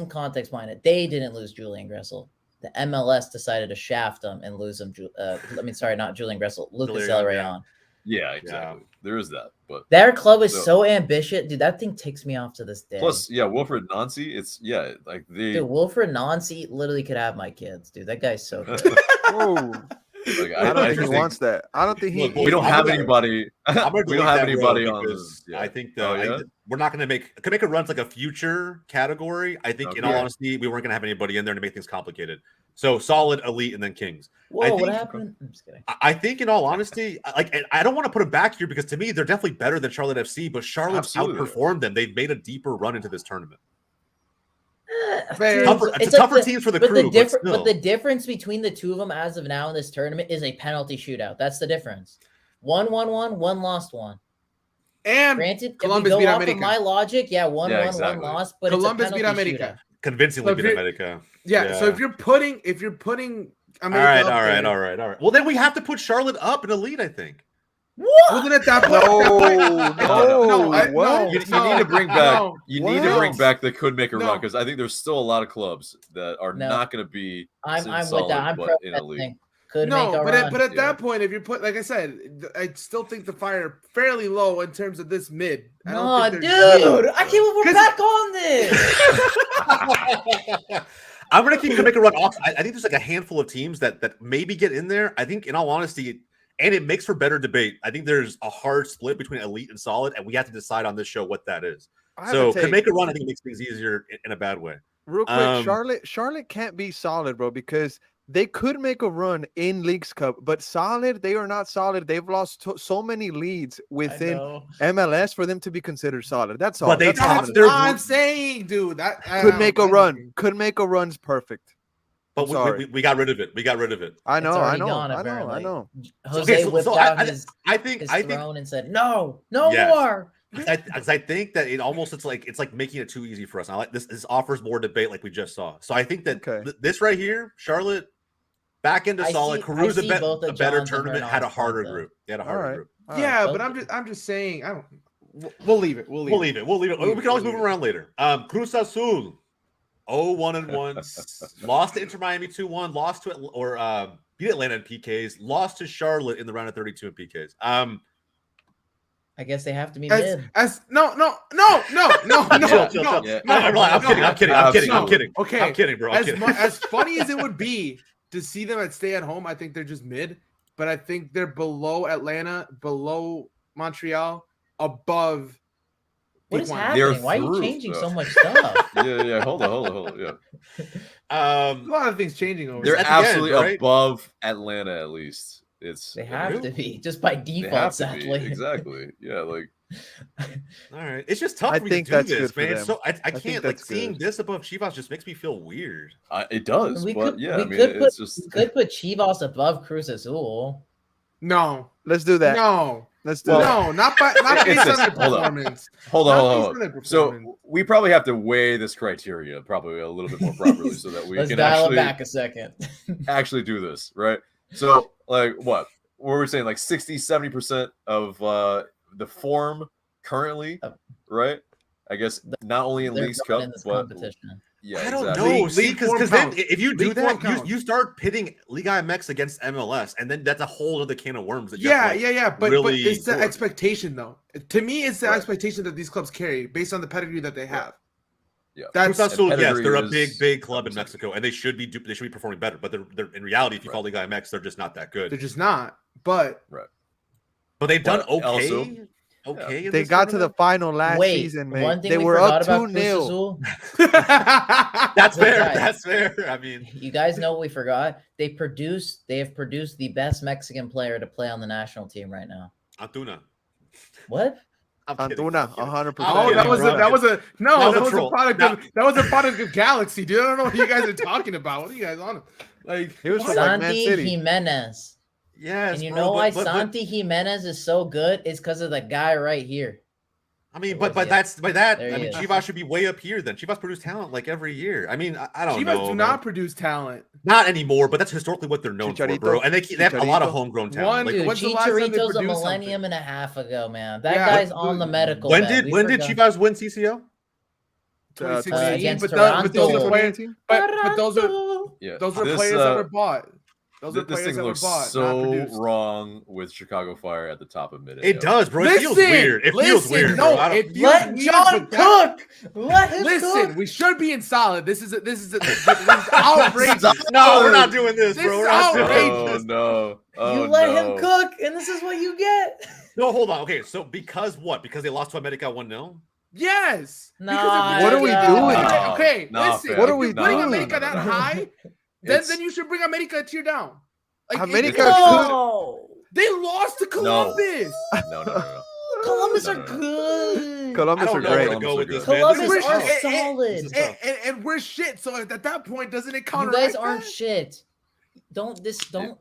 context behind it. They didn't lose Julian Gressel. The MLS decided to shaft him and lose him. Not Julian Gressel, Lucas Delirion, Elrayon. Yeah, exactly. There is that, but Their club is So- so ambitious, dude. That thing ticks me off to this day. plus, yeah, Wilfred Nancy. It's like they. dude, Wilfred Nancy literally could have my kids, dude. That guy's so good. Whoa. Like, I don't think he think- wants that. I don't think he. Look, We don't I'm have gonna- anybody. I'm gonna we delete don't have that row anybody on. because Yeah. I think Oh, yeah? we're not going to make. Could make a run's like a future category. I think, in all Okay. honesty, we weren't going to have anybody in there to make things complicated. So solid, elite, and then kings. Whoa, what think- happened? I'm just kidding. I think, in all honesty, and I don't want to put them back here because to me they're definitely better than Charlotte FC. But Charlotte's Absolutely. outperformed them. They've made a deeper run into this tournament. Fair. Tougher, it's a tougher teams for the crew, but the difference between the two of them as of now in this tournament is a penalty shootout. That's the difference. One lost one. And Granted, Columbus if we beat go off of America. my logic, yeah, one exactly. lost, but Columbus it's a beat penalty America. shootout. convincingly So if beat you're- America. Yeah, so if you're putting All America right, up all right, there- all right, all right. Well, then we have to put Charlotte up in elite. I think. Well, then at that point, what? You need to bring back. no. You need to What? bring back that could make a No. run because I think there's still a lot of clubs that are No. not going to be. I'm in with solid, that. I'm but pro in that elite. thing. Could No, make a but run. at Yeah. that point, if you put, like I said, I still think the Fire fairly low in terms of this mid. I no, don't think dude, they're I can't believe we're 'Cause- back on this. I'm gonna keep make a run off. I think there's like a handful of teams that maybe get in there. I think, in all honesty, and it makes for better debate. I think there's a hard split between elite and solid, and we have to decide on this show what that is. I have So a could take. make a run. I think it makes things easier in a bad way. Real quick, Um, Charlotte can't be solid, bro, because they could make a run in Leagues Cup, but solid, they are not solid. They've lost so many leads within MLS for them to be considered solid. That's all. But they That's all top I'm That's gonna their say. what I'm saying, dude. That Could make a run. Could make a run's perfect. But sorry. we got rid of it. We got rid of it. I know, I already know, gone, I know, I apparently. know. Jose Okay, whipped so out I his think throne and said, "No, no Yes. more." I think that it's like making it too easy for us. I like this. This offers more debate, like we just saw. So I think that Okay. this right here, Charlotte, back into I solid. see- Caru's I see both of a better John's and tournament. Had a Bernard's harder point, though. group. They had a All harder right. group. all right. Yeah, Both but of I'm just saying. We'll leave it. We'll leave it. We can always move them around later. Cruz Azul, 0-1-1, lost to Inter Miami 2-1, lost to beat Atlanta in PKs, lost to Charlotte in the round of 32 in PKs. I guess they have to be mid. No. Chill, chill. Yeah. I'm kidding. Okay. I'm kidding, bro. I'm kidding. As funny as it would be to see them at stay at home, I think they're just mid. But I think they're below Atlanta, below Montreal, above. What is Tijuana. They're happening? Why are you through, changing though. so much stuff? Yeah. Hold on. Yeah, A lot of things changing over they're there. at the end, absolutely right? above Atlanta at least. It's They have Really? to be just by They default, have to be. sadly. Exactly. Yeah, like All right. It's just tough I for me think to do that's this, good for man. them. So I think can't like that's seeing good. this above Chivas just makes me feel weird. it does. We But could- yeah, we I mean, could it's We just could put Chivas above Cruz Azul. No, Let's do that. no, Let's do that. no, not It's based on just- their hold on. performance. hold Not on. based on their So performance. we probably have to weigh this criteria probably a little bit more properly so that we Let's can dial actually it back a second. actually do this, right? So like what were we saying, like 60-70% of the form currently, right? I guess not only in They're Leagues going Cup, in this but competition. yeah, I don't exactly. know. League- See, league form because then counts. if you do League form that, counts. you start pitting Liga MX against MLS, and then that's a whole other can of worms. That you Yeah, have to, like, yeah. But really it's the forward. expectation, though. To me, it's the Right. expectation that these clubs carry based on the pedigree that they have. Yeah. Cruz That's Azul, yes, pedigree they're a is big club in 100%. Mexico, and they should be performing better. But they're in reality, if you call Liga MX, they're just not that good. they're just not. But But they've done But okay. also- Okay, in They this got to the tournament? final last Wait, season, man. one thing They we were forgot up about Cruz 2-0. Azul. That's fair. Guys. That's fair. I mean, You guys know what we forgot? They have produced the best Mexican player to play on the national team right now. Antuna. What? I'm kidding. Antuna, I'm kidding. 100%. Oh, that was bro. that was a That was a a troll. product Now- of that was a product of Galaxy, dude. I don't know what you guys are talking about. What are you guys on? Like He was what? from like Man Santi City. Jimenez. Yes, And you bro, know why but- Santi Jimenez is so good? It's because of the guy right here. I mean, Where's but he that's by that. There I he mean, is. Chivas should be way up here. Then Chivas produce talent like every year. I mean, I don't Chivas know. do man. not produce talent. Not anymore, but that's historically what they're known for, Chicharito? bro. And they have a lot of Chicharito? homegrown One- talent. Like, Dude, when's the last time they Chicharito's a produced millennium something? and a half ago, man. That Yeah, guy's but on the medical. when bed. did Chivas win CCO? 2016, against but Toronto. those are players. But those are Toronto. Yeah, those are this, players that were bought. Those are This players thing that were looks bought, not so produced. wrong with Chicago Fire at the top of mid. It does, bro. It feels weird. It feels weird, No, bro. I don't- it feels Let weird, John but that- cook. Let him Listen, cook. we should be in solid. This is outrageous. No, we're not doing this, This bro. is We're not doing outrageous. this. no. Oh, You let no. him cook, and this is what you get. No, hold on. Okay, so because what? Because they lost to America 1-0? Yes. Nah, Because if What are we doing? No, Okay, no, listen. fam. What are if we you're putting doing? America that high, then you should bring America a tier down. Like, America No. they lost to Columbus. No. Columbus No, are no, no. good. I Columbus don't are know where great. to go with this, Columbus man. This is are tough. solid. This is tough. And we're shit. So at that point, doesn't it You counteract guys aren't that? shit. Don't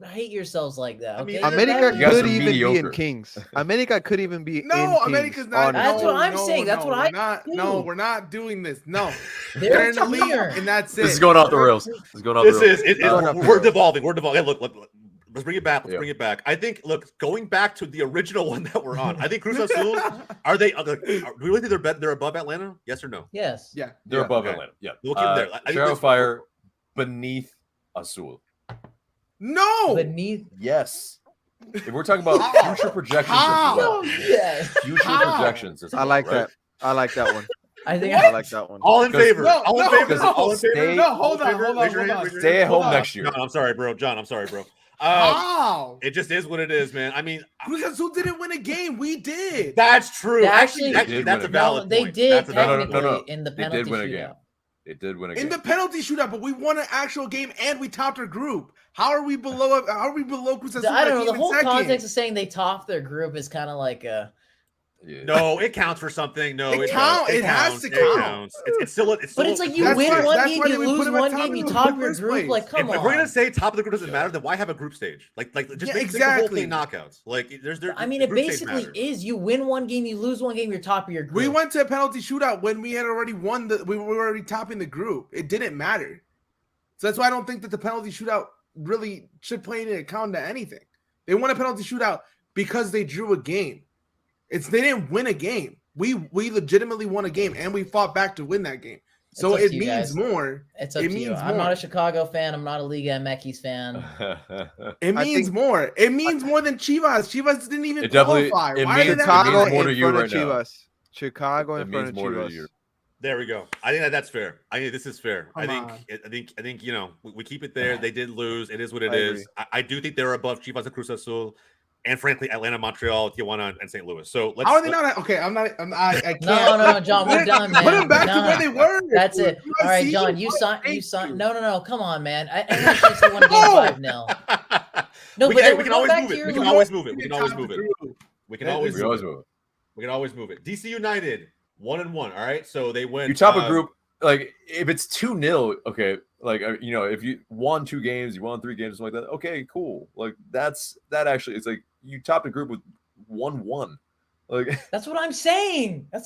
hate yourselves like that. I mean, Okay, America You guys could are even be in mediocre. Kings. America could even be in No, Kings, America's not. honestly. That's what I'm saying. That's what we're I not. do. No, we're not doing this. No, They're they're in the league, tier. and that's it. This is going off the rails. This is going off This the rails. is we're devolving. We're devolving. Hey, look, let's bring it back. Let's bring it back. I think. Look, going back to the original one that we're on. I think Cruz Azul are they? Do we really think they're above Atlanta? Yes or no? Yes. Yeah, They're above okay. Atlanta. Yeah. We'll keep them there. I think Chicago this- Fire beneath Azul. No, Beneath. Yes. If we're talking about How? future projections How? as well. Yes. Future How? projections as I well, like right? that. I like that one. I think I like that one. All in Because- favor. No, all in no, favor. no. All in favor. Stay- no, hold All in on, favor? hold on, Raise your hold hand, on. raise your Stay at Hold home on. next year. No, I'm sorry, bro. John, I'm sorry, bro. How? It just is what it is, man. I mean, Cruz Azul didn't win a game. We did. that's true. They Actually, actually that's a did win a game. valid they point. did That's a valid technically No, no, no. in the They penalty did win a game. shootout. They did win a In game. the penalty shootout, but we won an actual game and we topped our group. How are we below? How are we below Cruz Azul? I don't know. like, The even whole second? context of saying they topped their group is kind of like a. Yeah. No, it counts for something. No, It count- does. it has counts. to It count. counts. It's still. It's still. But it's like you That's win why- one that's game, why you they would lose put them at one top game, of you the top group your first group. place. Like, come if on. we're gonna say top of the group doesn't matter, then why have a group stage? Like just Yeah, make the whole exactly. thing knockouts. Like there's I mean, the it group stage basically matters. is. You win one game, you lose one game, you're top of your group. We went to a penalty shootout when we had already won. We were already topping the group. It didn't matter. So that's why I don't think that the penalty shootout really should play into account to anything. They won a penalty shootout because they drew a game. They didn't win a game. We legitimately won a game and we fought back to win that game. So up it to you means guys. more. It's up It to you. means I'm more. not a Chicago fan. I'm not a Liga MX fan. It I means think- more. It means more than Chivas. Chivas didn't even It definitely- qualify. it Why means- did that Chicago means matter? more to in you front right of now. Chivas. Chicago It in front means of more to Chivas. you. There we go. I think that's fair. I think this is fair. I Come think you know we keep it there. They did lose. It is what it I is. agree. I do think they're above Chivas and Cruz Azul, and frankly Atlanta, Montreal, Tijuana, and St. Louis. So let's. How are they not? Okay, I can't. No, John, we're done, man. Put them back No. to where they were. That's it. You All right, see? John, you Thank signed. you. No, come on, man. I actually see one game No! 5-0. No, we but then can we're going always back move to it. your We can league. always move it. We You can always top move the it. group. We can That always is- We move always it. move it. We can always move it. DC United 1-1. All right, so they win. You top a group, like if it's 2-0, okay, like if you won 2 games, you won 3 games, something like that. Okay, cool. Like that actually, it's like you topped a group with 1-1. Like, That's what I'm saying. It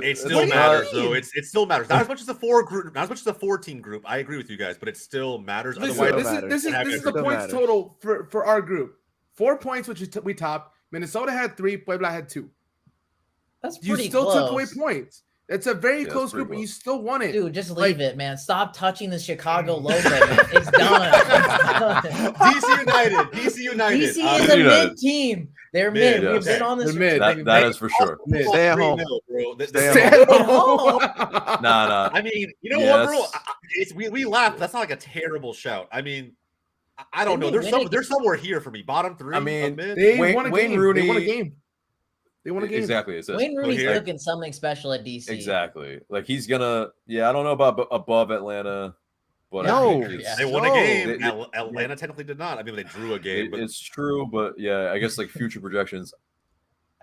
it's still not- matters, though. It still matters. Not as much as the 14 group. I agree with you guys, but it still matters. Listen, Otherwise, matters. this is the Still points matters. total for our group. 4 points, which we topped. Minnesota had 3. Puebla had 2. That's You pretty still close. took away points. It's a very Yeah, close it's pretty group, and you close. still won it. Dude, just Like- leave it, man. Stop touching the Chicago logo, man. It's done. It's done. DC United. DC United. DC uh, is a United. mid team. They're Mid, mid. We've okay. been on this. They're mid. that is for sure. Mid. Stay at home. 3-0, bro. Stay Stay at at home. home. Nah. I mean, you know Yeah, what, bro? that's- We laugh. That's not like a terrible shout. I mean, I don't know. Didn't they There's win there's somewhere here for me. Bottom 3. I mean, mid. They Wayne- won a Wayne game. Rooney- They won a game. They won a game. Exactly. It says Wayne Rooney's here. cooking something special at DC. exactly. Like he's gonna. Yeah, I don't know about above Atlanta, but No. I think it's- They won a No. game. They- Atlanta technically did not. I mean, they drew a game, but it's true, but yeah, I guess like future projections.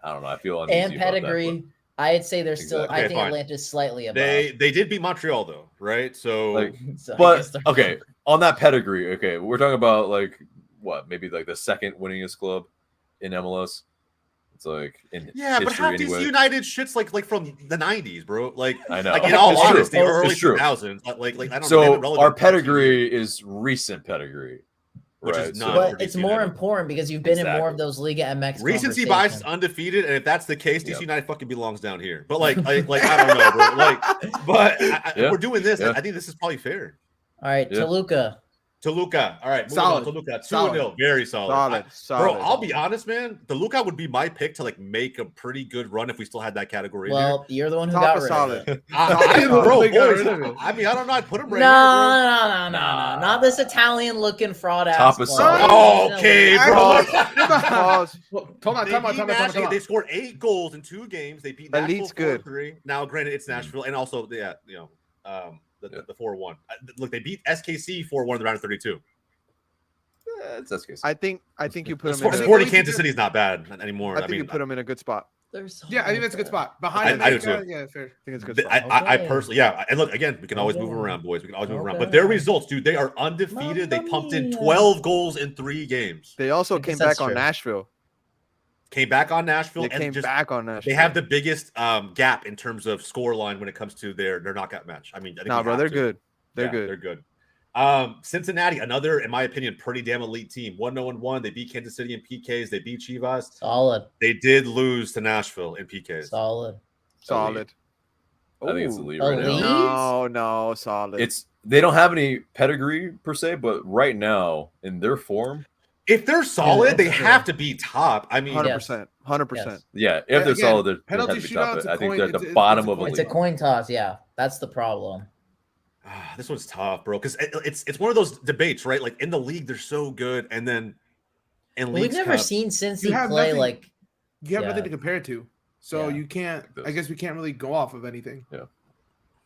I don't know. I feel uneasy And about that, pedigree. I'd say they're still. Exactly. I Okay, think fine. Atlanta's slightly above. They did beat Montreal though, right? So Like, So I but guess they're- okay, on that pedigree, okay, we're talking about like what, maybe like the second winningest club in MLS. It's like in yeah, but history half DC anyway. United shit's like from the 90s, bro. Like I know. like in all It's true. honesty, or early It's true. 2000s. Like I don't know. they haven't So relevant our in 13 years, pedigree is recent pedigree, which right? is So- not but for it's DC more United. important because you've been in more of Exactly. those Liga MX. Recency bias is conversations. undefeated, and if that's the case, DC Yep. United fucking belongs down here. But like I don't know, bro. Like, but Yeah. we're doing this. Yeah. I think this is probably fair. All right, Yeah. Toluca. Toluca, all right, moving Solid. on. Toluca, 2-0, Solid. very solid. Solid, Bro, solid. I'll be honest, man. Toluca would be my pick to like make a pretty good run if we still had that category. in Well, you're the one who Top got of rid solid. of it. bro, They got boys. rid of it. I mean, I don't know. I'd put him No, right here, bro. no, not this Italian-looking fraud ass. Top of club. solid. Okay, Actually, bro. Pause. Well, hold on, They time out, beat time out, time out, Nashville. time out. They scored 8 goals in 2 games. They beat Nashville Elite's good. 4-3. Now, granted, it's Nashville, and also, yeah, the 4-1. Look, they beat SKC 4-1 in the round of 32. That's case. I think you put him Sporting in. Sporting Kansas City's not bad anymore. I think you put him in a good spot. They're so Yeah, I think that's a good spot. Behind I do America, too. yeah, fair. I think it's a good I, spot. I Okay. personally, yeah. And look, again, we can always move them Okay. around, boys. We can always move around. Okay. But their results, dude, they are undefeated. They Mamma pumped in mia. 12 goals in 3 games. They also I guess came that's back on true. Nashville. Came back on Nashville They and came just back on Nashville. they have the biggest gap in terms of score line when it comes to their knockout match. I mean, I think Nah, you bro, have they're to. good. They're Yeah, good. They're good. Cincinnati, another, in my opinion, pretty damn elite team. 1-0-1. They beat Kansas City in PKs. They beat Chivas. solid, They did lose to Nashville in PKs. solid. Solid. I think it's Ooh. elite right Elite? now. No, solid. It's they don't have any pedigree per se, but right now in their form, If they're solid, they that's true. have to be top. I mean, 100%. 100%. Yes. yeah, if they're Again, solid, they're penalty have to be top. shootouts, But I think coin- they're at the it's bottom a of coin- It's a elite. coin toss. Yeah, that's the problem. this one's tough, bro. Because it's one of those debates, right? Like in the league, they're so good, and then in Well, we've leagues never Cup- seen Cincy You have play nothing- like. You have Yeah. nothing to compare it to, so Yeah. you can't. Like I this. guess we can't really go off of anything.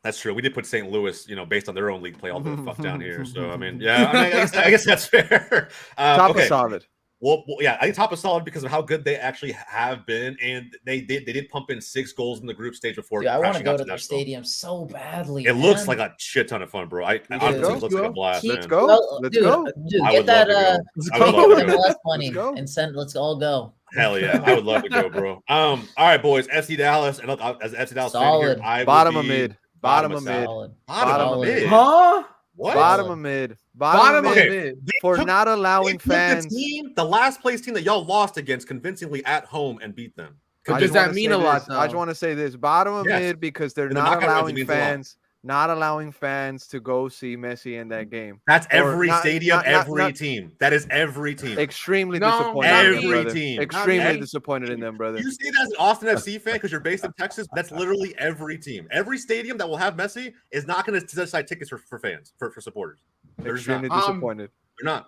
That's true. We did put St. Louis, based on their own league play, all the fuck down here. So I mean, yeah, I guess that's fair. Top okay. of solid. Well, yeah, I think top is solid because of how good they actually have been, and they did pump in 6 goals in the group stage before. Dude, I want to crashing go out to their Nashville. stadium so badly. It looks man. like a shit ton of fun, bro. Let's Honestly, go. it looks like a blast. Keep- Man. Let's go. Well, Let's dude, go. Dude, I get would that love to go. Let's I would go. love to go. MLS money go. and send. Let's all go. Hell yeah, I would love to go, bro. All right, boys. FC Dallas, and look, as an FC Dallas fan here, Solid. I would Bottom of be mid. Bottom of mid. Solid. Bottom of Solid. mid. Huh? What? Bottom Solid. of mid. Bottom Bottom of of Okay. mid. They for took- not they allowing took fans. the last place team that y'all lost against convincingly at home and beat them. I Does just that wanna mean say a lot, this. I just though? want to say this: bottom of Yes. mid because they're In the not knockout rounds, it allowing means a lot. fans to go see Messi in that game. That's Or every not- stadium, not- every not- team. That is every team. Extremely No, disappointed. not in them, every brother. team. Extremely Not me. disappointed in them, brother. You say that as an Austin FC fan because you're based in Texas. That's literally every team. Every stadium that will have Messi is not going to decide tickets for fans, for supporters. They're just not. Extremely They're disappointed. not.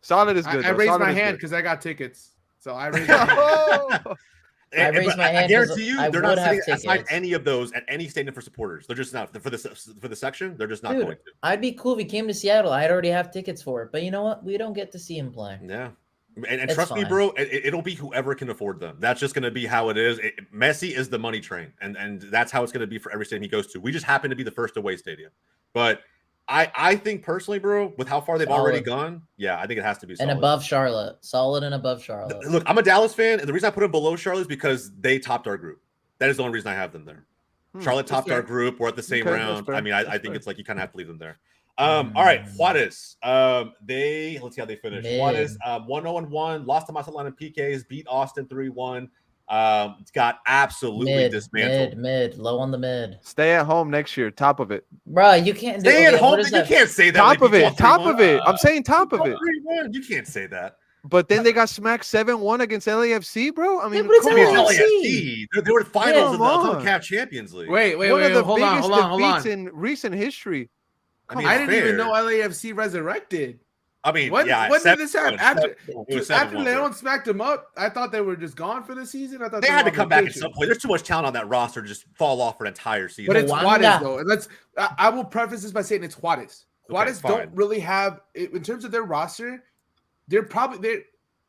Solid is good. I though. raised Solid my is hand good. because I got tickets. So I raised my hand. Oh! I raised But my hand I 'cause guarantee you, I they're would not have setting aside tickets. any of those at any stadium for supporters. They're just not for the section. They're just not Dude, going to. I'd be cool if he came to Seattle. I'd already have tickets for it. But you know what? We don't get to see him play. Yeah. And It's trust me, fine. bro, it'll be whoever can afford them. That's just going to be how it is. Messi is the money train, and that's how it's going to be for every stadium he goes to. We just happen to be the first away stadium. But I think personally, bro, with how far they've already Solid. gone, yeah, I think it has to be And solid. above Charlotte. Solid and above Charlotte. Look, I'm a Dallas fan, and the reason I put them below Charlotte is because they topped our group. That is the only reason I have them there. Charlotte topped our fair. group. We're at the same Okay, that's round. fair. I mean, I That's think fair. it's like you kind of have to leave them there. All right, Juarez. Let's see how they finished. Mid. Juarez 1-0-1, lost to Mazatlán in PKs, beat Austin 3-1. It's got absolutely dismantled. Mid, low on the mid. Stay at home next year. Top of it. Bruh, you can't do Stay at okay, home. what is You that? can't say that. Top when of it. people Top 3-1. of it. I'm saying top of it. 3-1. You can't say that. But then they got smacked 7-1 against LAFC, bro. I mean, but it's come I mean, on. LAFC. They were finals of the Come on. CONCACAF Champions League. Wait, One of the hold on, biggest hold on. defeats in recent history. I mean, I it's didn't even fair. know LAFC resurrected. I mean, When yeah. did this happen? 7-1. After It was after 7-1, bro. Leon smacked him up, I thought they were just gone for the season. I thought They were had to on come back at vacation. some point. There's too much talent on that roster to just fall off for an entire season. But it's Wanda. Juarez though. And I will preface this by saying it's Juarez. Juarez fine. don't really have in terms of their roster. They're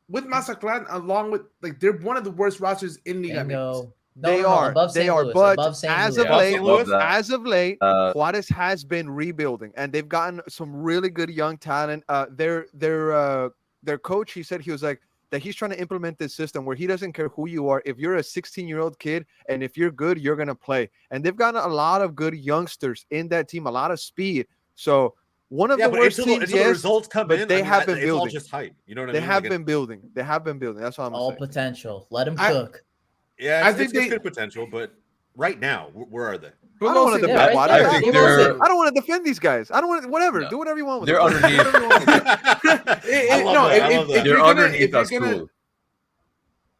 with Mazatlán along with they're one of the worst rosters in Liga MX. Bingo. No, They no, no, are. above They St. are. Louis, But above St. as Louis. of Above late, St. Louis? as of late, Uh, Juarez has been rebuilding, and they've gotten some really good young talent. Their coach, he said he was like that he's trying to implement this system where he doesn't care who you are. If you're a 16-year-old kid and if you're good, you're gonna play. And they've gotten a lot of good youngsters in that team, a lot of speed. So one of Yeah, the but worst until teams, the yes, results come but in, they I mean, have been it's all building. just hype. You know what I They mean? have Like, been building. They have been building. That's what I'm All saying. potential. Let him I- cook. yeah, I it's think good potential, but right now, where are they? I don't want to Yeah, defend right Juarez. there. I think Game they're- over. I don't want to defend these guys. I don't want whatever. No. Do whatever you want with They're them. underneath. Do whatever you want with them. I love no, that. I if- love if that. They're you're gonna- underneath if you're gonna- Azul.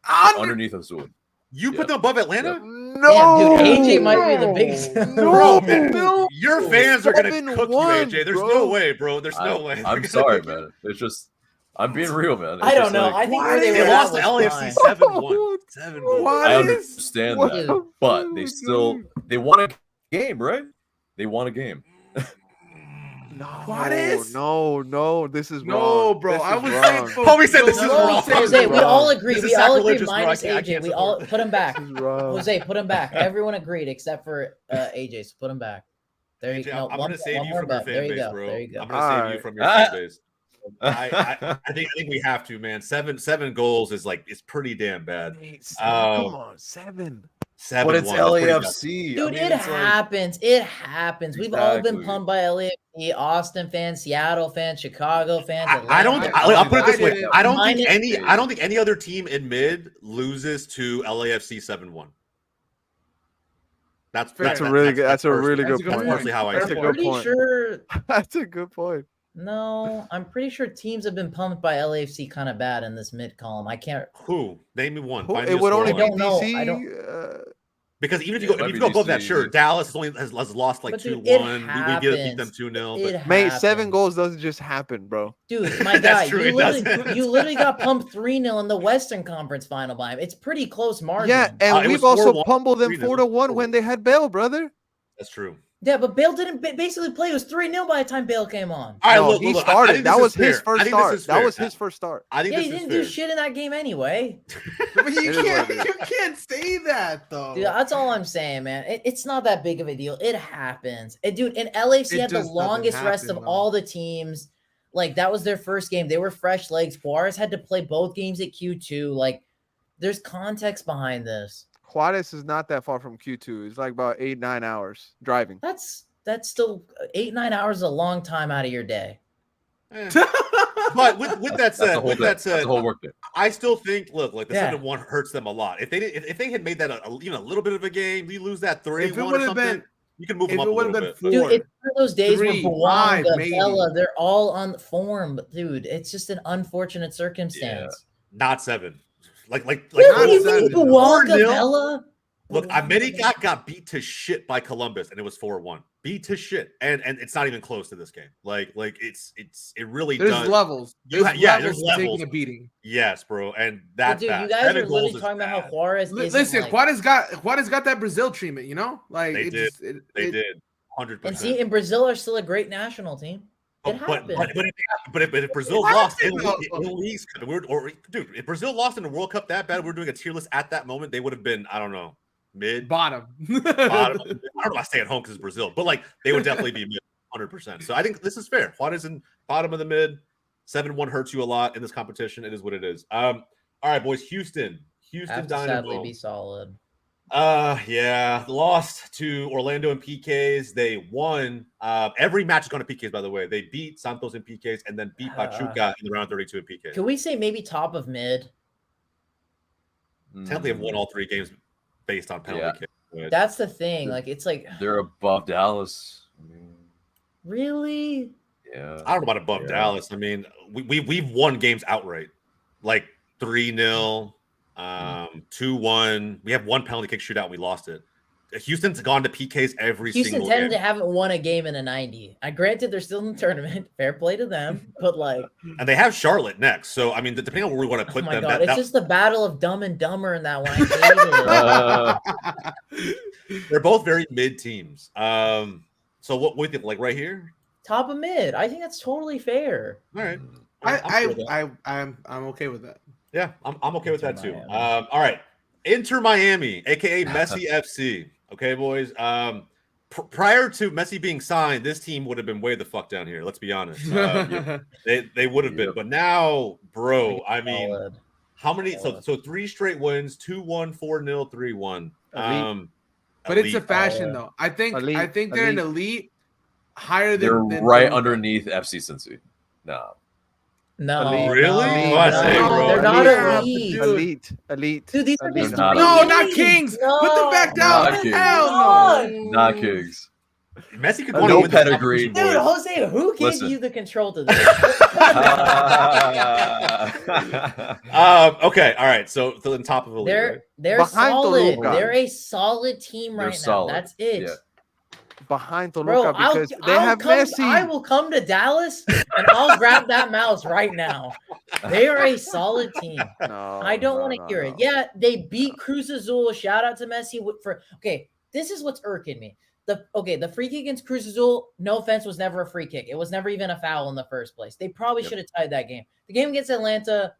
Under- Underneath Azul. You Yep. put them above Atlanta? No, Damn, dude, AJ might be the biggest. Bro, man, No. your fans are gonna 7-1, cook you, AJ. There's bro. no way, bro. There's no way. They're I'm gonna sorry, cook you. man. It's just I'm being real, man. It's I don't just know. like, I think where they They were lost at to was LAFC fine. 7-1. 7-1. What I is- understand what that, the but fuck, they still dude? they won a game, right? They won a game. No, Juarez? no, this is No, wrong. bro. This I is was wrong. saying for Homie said this is Jose, wrong. Jose, we wrong. all agree. This is We all agree sacrilegious, bro. I minus can't- I AJ. can't We all support it. put him back. This is wrong. Jose, put him back. Everyone agreed except for AJ. So put him back. There you AJ, go. I'm one gonna save one you more from your bet. fan There you base, go. bro. There you go. I'm gonna save you Alright. from your fan base. I think we have to, man. Seven goals is pretty damn bad. Come on, 7. 7-1. But it's That's pretty bad. LAFC. Dude, I mean, it it's like- happens. It happens. We've all been Exactly. pumped by LAFC, Austin fans, Seattle fans, Chicago fans. I don't. Atlanta I'll put it this I way. didn't- I don't think Minus- any. I don't think any other team in mid loses to LAFC 7-1. That's That's a really good. That's a personally- really that's good a good point. point. personally how I That's see a it. good pretty point. sure. That's a good point. No, I'm pretty sure teams have been pumped by LAFC kind of bad in this mid column. I can't. Who? Name me one. Who- Find me It a would only scoreline. be I don't know. DC. I don't- Because even if you Yeah, go, it if you might go be above that, DC. sure. Dallas has lost like But dude, 2-1. it We beat them happens. 2-0. It But Mate, 7 happens. goals doesn't just happen, bro. Dude, my That's guy, true, you it literally, doesn't. you literally got pumped 3-0 in the Western Conference final by him. It's pretty close margin. Yeah, and it we've was also 4-1, pummeled them 3-0, 4-1 when they had Bale, brother. that's true. Yeah, but Bale didn't basically play. It was 3-0 by the time Bale came on. All right, No, look, he look, I started. think That this was is his fair. first I think this start. is That fair. was his first start. I think Yeah, this he is didn't fair. do shit in that game anyway. But you It is what can't. it is. You can't say that though. Dude, that's all I'm saying, man. It's not that big of a deal. It happens. Dude, and LAFC It had the just doesn't longest rest happen, of though. all the teams. Like, that was their first game. They were fresh legs. Juarez had to play both games at Q2. Like, there's context behind this. Juarez is not that far from Q2. It's like about 8-9 hours driving. That's still 8-9 hours is a long time out of your day. Eh. But with that That's said, the whole with day. that That's said, the whole work day. I still think like the Yeah. 7-1 hurts them a lot. If they had made that even a little bit of a game, you lose that 3-1 If it or would have something, been, you can move if them up it a would little have bit. been 4, Dude, it's one of those days where 3, 5, Bouanga, maybe. Bella, they're all on form. Dude, it's just an unfortunate circumstance. Not 7. Like What do you not mean, 7. Bouanga, 4-0? Bella? Look, Bouanga, America got beat to shit by Columbus, and it was 4-1. Beat to shit, and it's not even close to this game. Like it really there's does. levels. You There's yeah, there's to levels. taking a beating. Yes, bro, and But that's dude, bad. you guys 7 are goals literally is talking about how bad. Juarez isn't Listen, like, Juarez got that Brazil treatment. You know, like They it did. just, it, They it- did 100%. and see, in Brazil are still a great national team. It happened. But if Brazil It lost, happened, at least dude, if Brazil lost in the World Cup that bad, we're doing a tier list at that moment, they would have been, I don't know, mid, bottom. bottom. I don't know. I stay at home because it's Brazil, but like they would definitely be mid, 100%. So I think this is fair. Juarez in bottom of the mid, 7-1 hurts you a lot in this competition. It is what it is. All right, boys. Houston Have to sadly Dynamo. be solid. Yeah, lost to Orlando in PKs. They won. Every match is going to PKs, by the way. They beat Santos in PKs and then beat Pachuca in the round 32 in PKs. Can we say maybe top of mid? Technically, have won all 3 games based on penalty Yeah. kicks. but- That's the thing. Like, it's like, They're above Dallas. I mean, really? yeah. I don't know about above Yeah. Dallas. I mean, we've won games outright, like 3-0, 2-1. We have one penalty kick shootout. And we lost it. Houston's gone to PKs every Houston single tended game. to haven't won a game in a 90. I granted they're still in the tournament. Fair play to them. But like, And they have Charlotte next. So, I mean, depending on where we want to oh put my them, god, it's just the battle of dumb and dumber in that one. I hated it. they're both very mid teams. So what do you think? Like right here? Top of mid. I think that's totally fair. All right. I'm cool with that. I'm okay with that. Yeah, I'm okay with that That's too. my- All right. Inter Miami, aka Messi FC. Okay, boys. Prior to Messi being signed, this team would have been way the fuck down here. Let's be honest. They would have been, Yep. but now, bro. I mean, Solid. how many? Solid. So 3 straight wins: 2-1, 4-0, 3-1. But it's a Elite. fashion, though. I think they're an elite higher They're than right Toluca. underneath FC Cincy. No. No, Elite. Really? no, What I no, say, bro? they're not Elite. elite. Elite. Dude, these are Elite. just Not three elite. No, not games. Kings. No. Put them back down. Not Kings. Hell no. Not Kings. Messi could No want to win this pedigree. competition, Dude, boys. Jose, who gave Listen. you the control to this? Okay, all right. So on top of elite, right? They're Behind solid. Toluca. They're a solid team They're right now. solid. That's it. Yeah. Behind Bro, Toluca because they have Messi. I will come to Dallas and I'll grab that mouse right now. They are a solid team. No, I don't want to hear it. Yeah, they beat Cruz Azul. Shout out to Messi for this is what's irking me. The free kick against Cruz Azul, no offense, was never a free kick. It was never even a foul in the first place. They probably should have tied that game. The game against Atlanta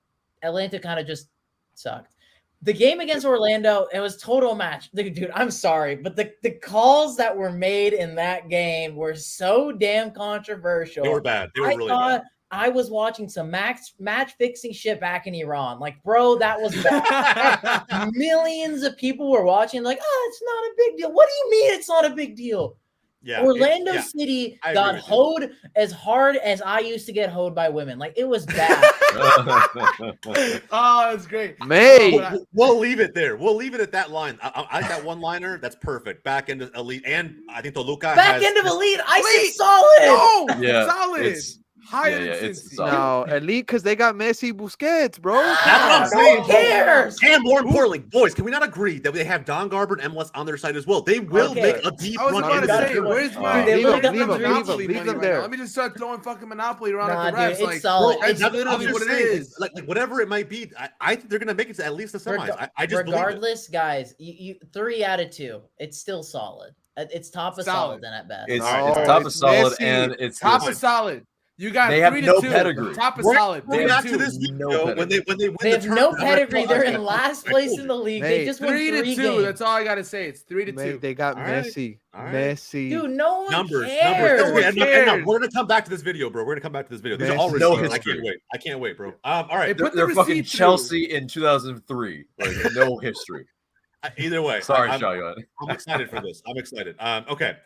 kind of just sucked. The game against Orlando, it was total match. Dude, I'm sorry, but the calls that were made in that game were so damn controversial. They were bad. They were I really thought bad. I was watching some match fixing shit back in Iran. Like, bro, that was bad. Millions of people were watching, like, oh, it's not a big deal. What do you mean it's not a big deal? Yeah, Orlando City I got agree with you. hoed as hard as I used to get hoed by women. Like, it was bad. Oh, it's great. May. We'll leave it there. We'll leave it at that line. I like that one liner. That's perfect. Back end of elite, and I think Toluca Back has end of elite, I Wait. said solid. Oh, Yeah, solid. it's- Higher yeah, than it's Cincy. solid. No, elite because they got Messi, Busquets, bro. That's what I'm No saying. one cares. And more importantly, boys, can we not agree that they have Don Garber and MLS on their side as well? They will Okay. make a deep I was run about into to that say, tournament. where's my They leave literally them, got leave them, Monopoly leave money them right there. now? Let me just start throwing fucking Monopoly around Nah, at the refs. dude, Like, it's solid. Bro, It's I'm literally just what it saying, is. Like whatever it might be, I think they're gonna make it to at least the semis. I just believe it. regardless, guys, you 3 out of 2. It's still solid. It's top of solid then at best. It's, All right, it's all top right. of solid, Messi. and it's top listen, of solid. You got They have 3 no to 2. pedigree. Top of We're solid. going 3 back to to 2. this No video when they win They the have no tournament. pedigree. They're in last place in the league. They Mate, just won 3 to 2. 3 games. That's all I gotta say. It's 3 to May, 2. they got All right. Messi. All right. Messi. Dude, no one Numbers. cares. Okay, and no, cares. we're gonna come back to this video, bro. We're gonna come back to this video. These are all Messi. No receipts. I history. can't wait. I can't wait, bro. All right. Hey, they're, put the they're fucking receipt through. Chelsea in 2003. Like no history. Either way, Sorry, I'm Shayan. excited for this. I'm excited. Okay.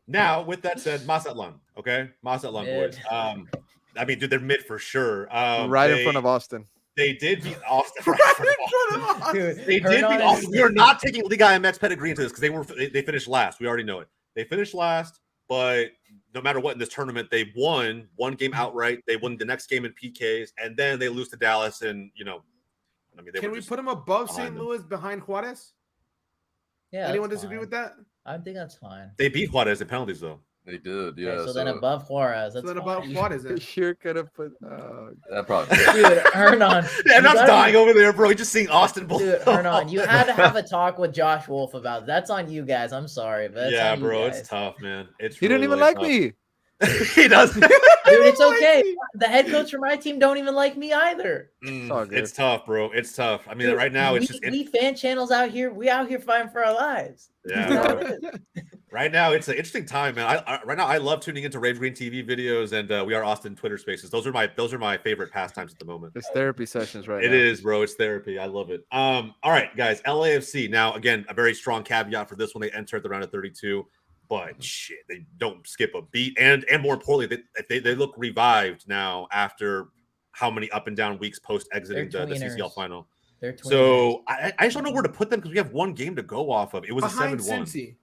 Now, with that said, Mazatlan. Okay, Mazatlan boys. I mean, dude, they're mid for sure. right in front of Austin. They did beat Austin. Right in front of Austin. Dude, They did beat Hernan Austin. is- We are not taking Liga MX pedigree into this because they finished last. We already know it. They finished last, but no matter what in this tournament, they won one game outright. They won the next game in PKs, and then they lose to Dallas. And I mean, Can we put him above behind St. them. Louis behind Juarez? Yeah, Anyone that's disagree fine. with that? I think that's fine. They beat Juarez in penalties though. They did, Okay, yeah. so then above Juarez, that's So then fine. above Juarez They then. sure could have put. that probably. Dude, Hernan. And I'm you gotta- dying over there, bro. Just seeing Austin. Dude, Hernan, you had to have a talk with Josh Wolf about it. That's on you guys. I'm sorry, but that's Yeah, on you bro, guys. it's tough, man. It's He didn't really, even really like tough. me. He doesn't. Dude, it's okay. The head coach for my team don't even like me either. all good. It's tough, bro. It's tough. I mean, Dude, right now it's we fan channels out here. We out here fighting for our lives. yeah. You know Bro. what it is. Right now it's an interesting time, man. Right now I love tuning into Rave Green TV videos and We Are Austin Twitter Spaces. Those are my favorite pastimes at the moment. It's therapy sessions right It now. is, bro. It's therapy. I love it. All right, guys. LAFC. Now, again, a very strong caveat for this one. They enter at the round of 32, but shit, they don't skip a beat. And more importantly, they look revived now after how many up and down weeks post exiting the They're CCL tweeners. final. They're twins. So I just don't know where to put them because we have one game to go off of. It was Behind a 7-1. Cincy.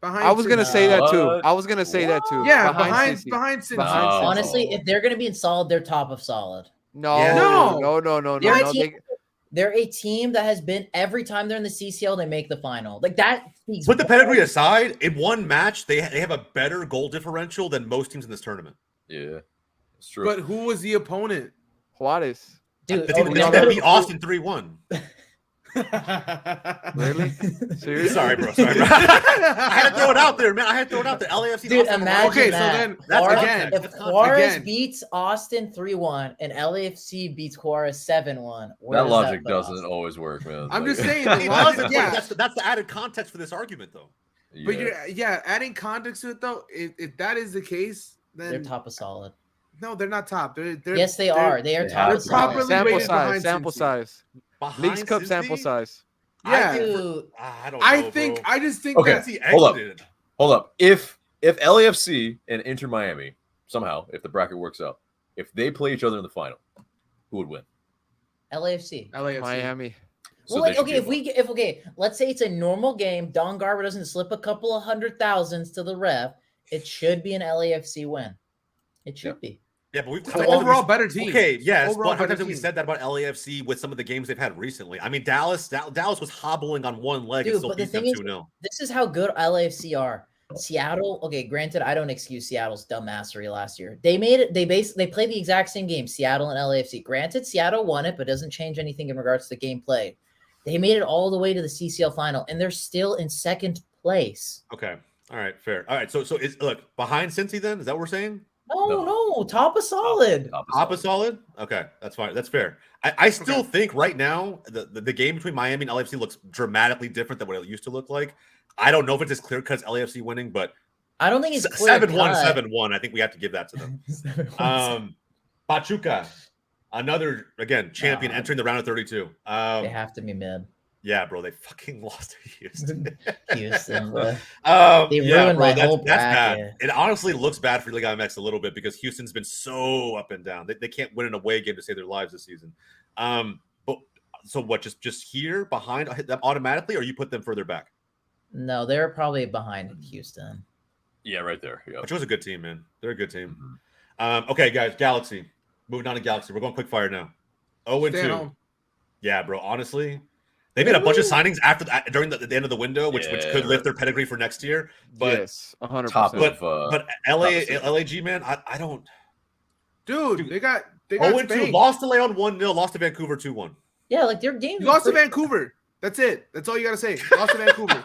Behind I was gonna Cincy. say that too. What? I was gonna say that too. Yeah, behind Cincy. Cincy. Behind No. Cincy. Honestly, if they're gonna be in solid, they're top of solid. No, Yeah. no. They're a no. team- They're a team that has been every time they're in the CCL, they make the final. Like that. Speaks Put the volumes. pedigree aside, in one match, they have a better goal differential than most teams in this tournament. Yeah, it's true. But who was the opponent? Juarez. Dude, The team okay, that beat Austin 3-1. Really? Seriously? Sorry, bro. Sorry, bro. I had to throw it out there, man. I had to throw it out there. LAFC. Dude, lost to imagine Okay, so that. then That's Juarez- again, if that's Juarez again. beats Austin 3-1 and LAFC beats Juarez 7-1, That logic put doesn't Austin? always work, man. I'm Like- just saying It the doesn't, logic. but Yeah, that's the added context for this argument, though. but yeah. adding context to it though, if that is the case, They're then top of solid. no, they're not top. They're Yes, they are. They are they top have of to be. solid. properly Sample rated size. behind Sample Cincy. size. Behind Leagues Cup Cincy? sample size. Yeah, Dude, I don't know, I think bro. I just think Okay. that Cincy Hold up. exited. Hold up. If LAFC and Inter Miami somehow, if the bracket works out, if they play each other in the final, who would win? LAFC. LAFC. Miami. So Well, they like, should okay, be if okay, let's say it's a normal game. Don Garber doesn't slip a couple of 100,000s to the ref. It should be an LAFC win. It should be. Yeah, but we've It's an overall better team. Okay, yes, Overall but how many better times have we team. said that about LAFC with some of the games they've had recently? I mean, Dallas was hobbling on one leg and Dude, still but the beat them thing is, 2-0. this is how good LAFC are. Seattle, okay, granted, I don't excuse Seattle's dumbassery last year. They made it, they played the exact same game, Seattle and LAFC. Granted, Seattle won it, but doesn't change anything in regards to the gameplay. They made it all the way to the CCL final, and they're still in second place. Okay, all right, fair. All right, so look behind Cincy then? Is that what we're saying? No, top of solid. Top is solid. Okay, that's fine. That's fair. I still think right now the game between Miami and LAFC looks dramatically different than what it used to look like. I don't know if it's as clear because LAFC winning, but I don't think it's clear 7-1, cut. 7-1. I think we have to give that to them. Pachuca, another again champion entering the round of 32. They have to be mid. Yeah, bro, they fucking lost to Houston. Houston, bro. They ruined my whole bracket. bad. It honestly looks bad for Liga MX a little bit because Houston's been so up and down. They can't win an away game to save their lives this season. But so what? Just here behind them automatically, or you put them further back? No, they're probably behind Houston. Yeah, right there. Yeah. Which was a good team, man. They're a good team. Okay, guys, Galaxy. Moving on to Galaxy. We're going quick fire now. 0-2. Yeah, bro. Honestly, they made a bunch of signings during the end of the window, which could lift their pedigree for next year. But Yes, 100%. but LAG, man, I don't. Dude, they got 0-2, spanked. lost to Leon 1-0, lost to Vancouver 2-1. Yeah, like their game. You lost to Vancouver. That's it. That's all you gotta say. Lost to Vancouver.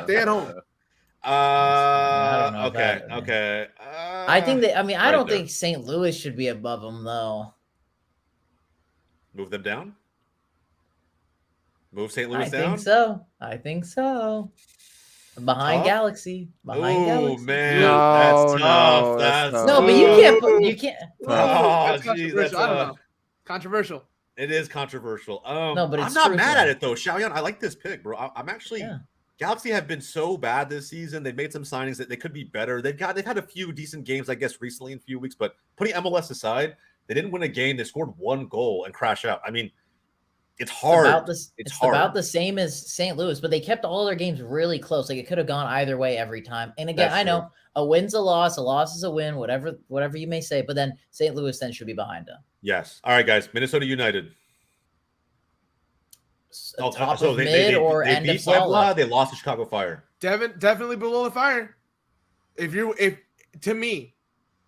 Stay at home. I don't know Okay. about it, Okay. I think that. I mean, I right don't there. think St. Louis should be above them though. Move them down. Move St. Louis I down. think so. Behind Tough? Galaxy. Behind Oh Galaxy. man, No, that's no, tough. that's That's tough. No, but you can't put. You can't. Oh, That's geez, controversial. that's I don't know. Controversial. It is controversial. No, but I'm it's not true, mad though. at it though. Xiaoyan, I like this pick, bro. I'm actually Yeah. Galaxy have been so bad this season. They've made some signings that they could be better. They've had a few decent games, I guess, recently in a few weeks. But putting MLS aside, they didn't win a game. They scored one goal and crash out. I mean, it's hard. It's hard. about the same as St. Louis, but they kept all their games really close. Like it could have gone either way every time. And again, That's I know true. a win's a loss is a win, whatever you may say. But then St. Louis then should be behind them. Yes. All right, guys. Minnesota United. Top of mid or end of beat Puebla. solid. They lost to Chicago Fire. Definitely below the Fire. If to me,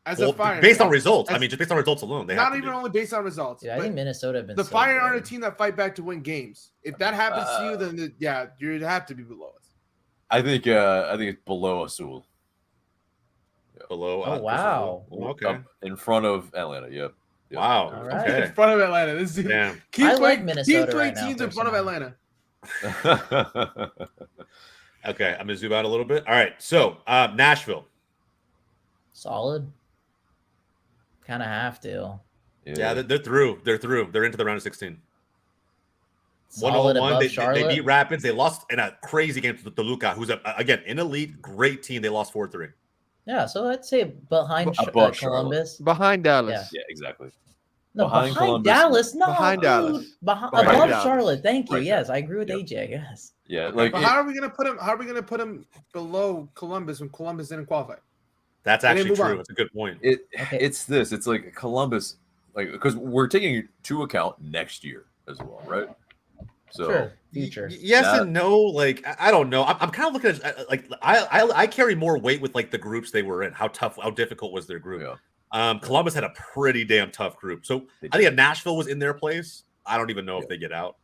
as a Fire, based on results. I as- mean, just based on results alone, they have not to even be. only based on results. Dude, I but think Minnesota have been the so Fire good. aren't a team that fight back to win games. If that happens to you, then you'd have to be below us. I think it's below Azul. Below. Oh, wow. Okay. Up in front of Atlanta. Yep. Yep. Wow. All right. In Okay. front of Atlanta. This is Damn. keep I like playing, Minnesota keep playing right now, teams in front of personally. Atlanta. Okay. I'm gonna zoom out a little bit. All right. So Nashville. Solid. Kind of have to. Yeah, they're through. They're through. They're into the round of 16. Solid 101. above They Charlotte. beat Rapids. They lost in a crazy game to Toluca, who's again an elite, great team. They lost 4-3. Yeah, so I'd say behind Above Columbus. Behind Dallas. Yeah, exactly. No, Behind behind Columbus. Dallas. No, Behind dude. Dallas. Above Dallas. Charlotte. Thank you. Right Yes, I agree with Yep. AJ. Yes. Yeah, like But how are we gonna put him? How are we gonna put him below Columbus when Columbus didn't qualify? That's And then actually move true. on. That's a good point. Okay. It's like Columbus, like because we're taking into account next year as well, right? So Sure. Future. Yes That- and no. Like I don't know. I'm kind of looking at like I carry more weight with like the groups they were in. How difficult was their group? yeah, Columbus had a pretty damn tough group. So They I think if Nashville was in their place, I don't even know if they get out.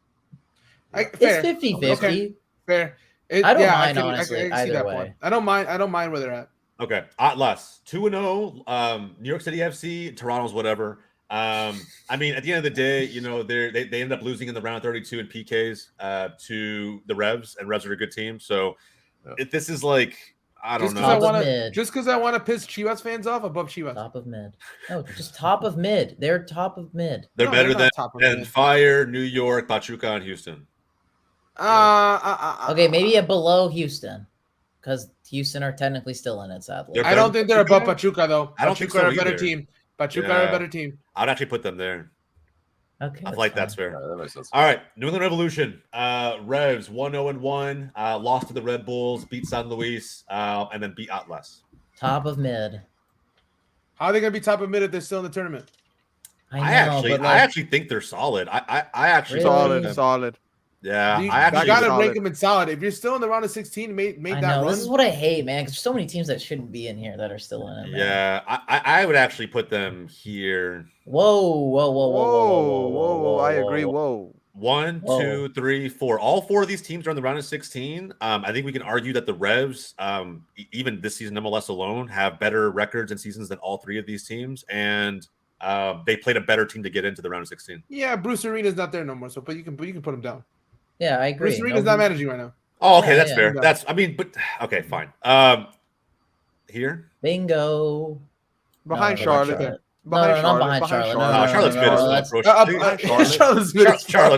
It's 50-50. Okay. Fair. I don't mind, can honestly, see either that way. point. I don't mind where they're at. Okay, Atlas 2-0. New York City FC, Toronto's whatever. I mean, at the end of the day, you know, they ended up losing in the round of 32 in PKs to the Revs, and Revs are a good team. So if this is like, I don't know, Just because I want to piss Chivas fans off above Chivas. Top of mid. No, just top of mid. They're top of mid. They're better not than top of mid. Fire, New York, Pachuca, and Houston. Okay, maybe a below Houston, because Houston are technically still in it. Sadly, They're I don't think they're above Pachuca though. I don't think Pachuca so are a better either. team. Pachuca are a better team. I'd actually put them there. okay, I feel like that's fair. Yeah, that makes sense. All right, New England Revolution. Revs 1-0-1. Lost to the Red Bulls, beat San Luis, and then beat Atlas. top of mid. How are they gonna be top of mid if they're still in the tournament? I actually think they're solid. I actually Really? Solid. Yeah, You I actually gotta solid. rank them in solid. If you're still in the round of 16, made I that know run. this is what I hate, man. Because there's so many teams that shouldn't be in here that are still in it. Man. Yeah, I would actually put them here. Whoa. I agree. Whoa. 1, Whoa. 2, 3, 4. All 4 of these teams are in the round of 16. I think we can argue that the Revs, even this season MLS alone, have better records and seasons than all 3 of these teams, and they played a better team to get into the round of 16. Yeah, Bruce Arena's not there no more, so but you can put him down. Yeah, I agree. Bruce Arena's not managing right now. Oh, okay, Yeah, that's yeah. fair. Yeah. That's but okay, fine. Here. Bingo. Behind No, Charlotte. Charlotte. Behind No, Charlotte. not behind Charlotte. No, No, Charlotte's mid as no, fuck, bro. Charlotte's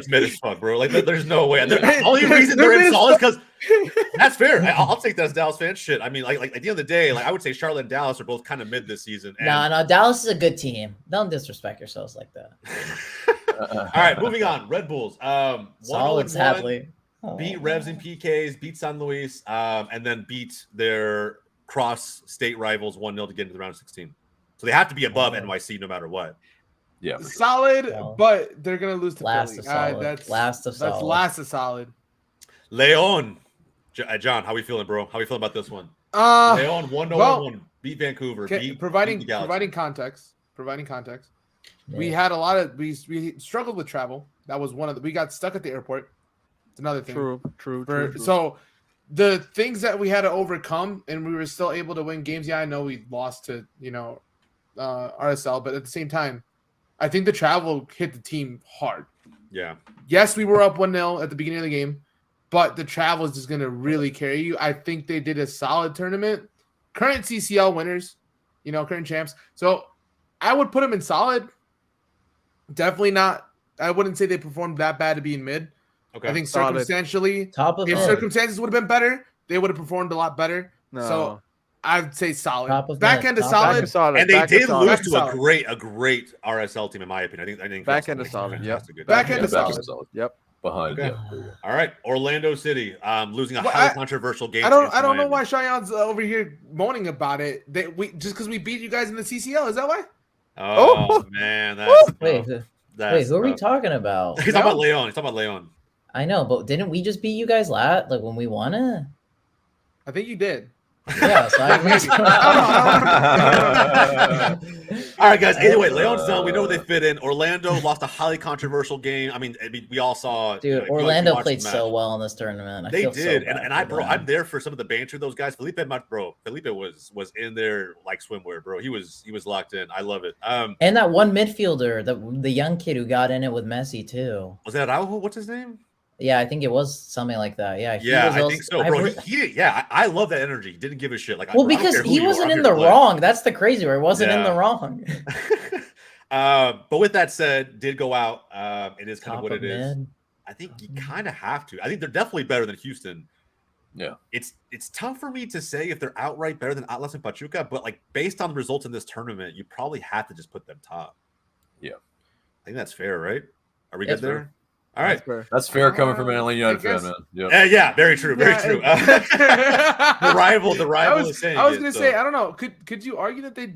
mid as fuck, bro. Like, there's no way. The only reason they're in solid is because that's fair. I'll take that as Dallas fan shit. I mean, like at the end of the day, like I would say Charlotte and Dallas are both kind of mid this season. And... No, Dallas is a good team. Don't disrespect yourselves like that. All right, moving on. Red Bulls. Solid, 1-1, sadly. beat Revs in PKs, beat San Luis, and then beat their cross-state rivals 1-0 to get into the round of 16. So they have to be above NYC no matter what. Yeah, Solid, Well, but they're gonna lose to last Philly. of solid. That's Last of solid. last of solid. Leon. John, how we feeling, bro? How we feeling about this one? Leon 1-0-1, well, beat Vancouver. providing beat the Galaxy. providing context. Yeah. We had a lot of we struggled with travel. That was one of the we got stuck at the airport. It's another thing. True. So the things that we had to overcome, and we were still able to win games. Yeah, I know we lost to RSL, but at the same time, I think the travel hit the team hard. Yeah. Yes, we were up 1-0 at the beginning of the game, but the travel is just going to really carry you. I think they did a solid tournament. Current CCL winners, current champs. So I would put them in solid. Definitely not. I wouldn't say they performed that bad to be in mid. Okay. I think Solid. circumstantially, Top of if mid. circumstances would have been better, they would have performed a lot better. No. So I'd say solid. Top of Back mid. end of Top solid. Back of solid. And they back of did solid. lose Back to solid. a great RSL team, in my opinion. I think Back Phil end of Smith solid, is yep. fantastic good. Back end of back solid. solid. Yep. Behind. Okay. Yeah. All right, Orlando City losing a Well, highly controversial game. I don't against know Miami. why Cheyenne's over here moaning about it. We just because we beat you guys in the CCL. Is that why? Oh man, that's Wait, that's who are we tough. talking about? He's talking about Leon. He's talking about Leon. I know, but didn't we just beat you guys last? Like when we won it? I think you did. Yeah, so I Maybe. I All right, guys. Anyway, Leon's done. We know where they fit in. Orlando lost a highly controversial game. I mean, we all saw. Dude, Orlando played so well in this tournament. They feel did, so bad and for them. I'm there for some of the banter of those guys. Felipe was in there like swimwear, bro. He was locked in. I love it. And that one midfielder, the young kid who got in it with Messi too. Was that Araujo? What's his name? Yeah, I think it was something like that. Yeah, I think so, bro. I love that energy. He didn't give a shit. Like, well, I don't because care who he you are, wasn't I'm in here the to play. wrong. That's the crazy part. He wasn't in Yeah. the wrong. But with that said, did go out. It is kind of Top what of it is. mid. I think you kind of have to. I think they're definitely better than Houston. Yeah. It's tough for me to say if they're outright better than Atlas and Pachuca, but like based on the results in this tournament, you probably have to just put them top. Yeah. I think that's fair, right? Are we That's good there? fair. All right. That's fair coming from an Atlanta United guess- fan, man. Yep. Yeah, very true. Very true. The rival I is saying was it, gonna so. say, I don't know. Could you argue that they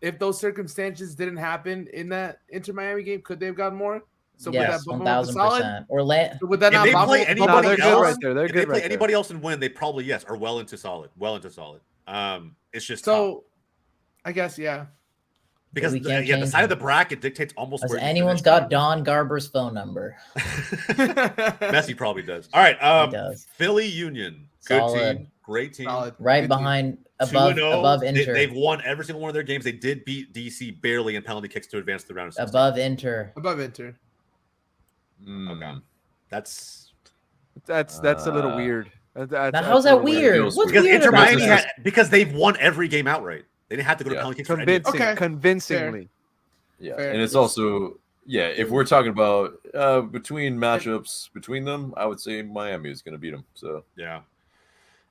if those circumstances didn't happen in that Inter Miami game, could they have gotten more? So Yes, would that bump them up to solid? 1000%. Orlando. So would that If not they bump play them- anybody No, they're good else, right there. They're if they good play right there. anybody else and win, they probably are well into solid. It's just So I guess tough. because We can't the change side of the it. bracket dictates almost Has where you anyone's finish. got Don Garber's phone number? Messi probably does. All right, He does. Philly Union, Solid. good team, great team. Solid. Right Good team. behind, 2-0. above Inter. They've won every single one of their games. They did beat DC barely in penalty kicks to advance to the round of 16. Above Inter. Above Inter. Okay, that's a little weird. Now, how's that weird? feels What's because weird Inter about Miami this? because they've won every game outright. They didn't have to go to Yeah. penalty kicks for any of them. Convincing, Okay. convincingly. Yeah, Fair. and it's also if we're talking about between matchups between them, I would say Miami is going to beat them. So Yeah,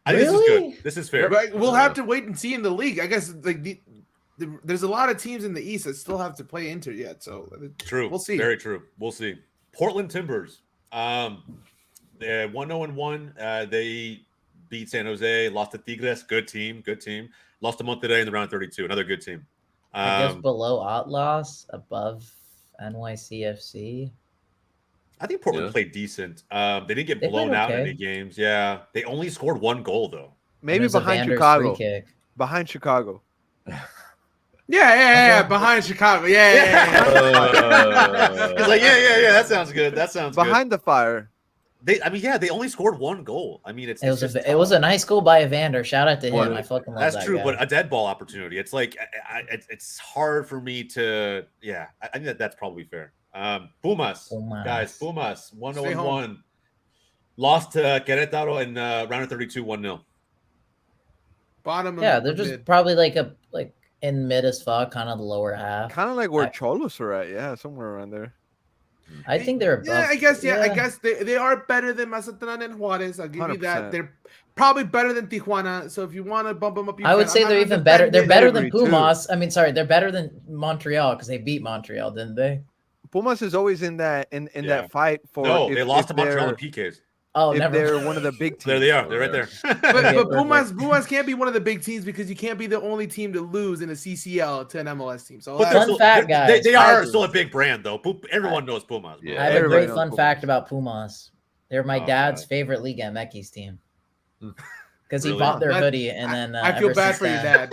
I think this is Really? good. This is fair. But we'll have to wait and see in the league. I guess like there's a lot of teams in the East that still have to play Inter yet. So True. We'll see. Very true. We'll see. Portland Timbers. They're 1-0-1. They beat San Jose, lost to Tigres. Good team. Lost to Monterrey in the round of 32. Another good team. I guess below Atlas, above NYCFC. I think Portland played decent. They didn't get They blown played out in okay. any games. Yeah. They only scored one goal, though. Maybe And it was a behind Vander's Chicago. free kick. Behind Chicago. yeah, behind Chicago. Yeah. He's like, yeah. That sounds good. Behind the fire. They only scored one goal. I mean, it was a nice goal by Evander. Shout out to him. Well, I fucking love That's that true, guy. but a dead ball opportunity. It's like it's hard for me to. Yeah, I think that's probably fair. Pumas, guys, Pumas 1-0-1, lost to Querétaro in round of 32, 1-0. Bottom. Yeah, of they're the just mid. probably like in mid as fuck, kind of the lower half. Kind of like where I- Cholos are at. Yeah, somewhere around there. I think they're above. Yeah, I guess. Yeah, I guess they are better than Mazatlan and Juarez. I'll give you 100%. that. They're probably better than Tijuana. So if you want to bump them up, you I can. would say I'm they're not even better. They're defending- better than agree, too. Pumas. I mean, sorry, they're better than Montreal because they beat Montreal, didn't they? Pumas is always in that in Yeah. that fight for. No, if- they lost if to Montreal they're- in PKs. Oh, If never. they're one of the big teams. There they are. They're right there. But Pumas can't be one of the big teams because you can't be the only team to lose in a CCL to an MLS team. So But Fun fact, guys. They are Fact. still a big brand, though. Everyone knows Pumas. Bro. Yeah. I have a Everybody great knows fun Pumas. fact about Pumas. They're my Oh, dad's God. favorite league at Mekki's team. Because he Really? bought their That- hoodie, and then I feel ever bad since for your then-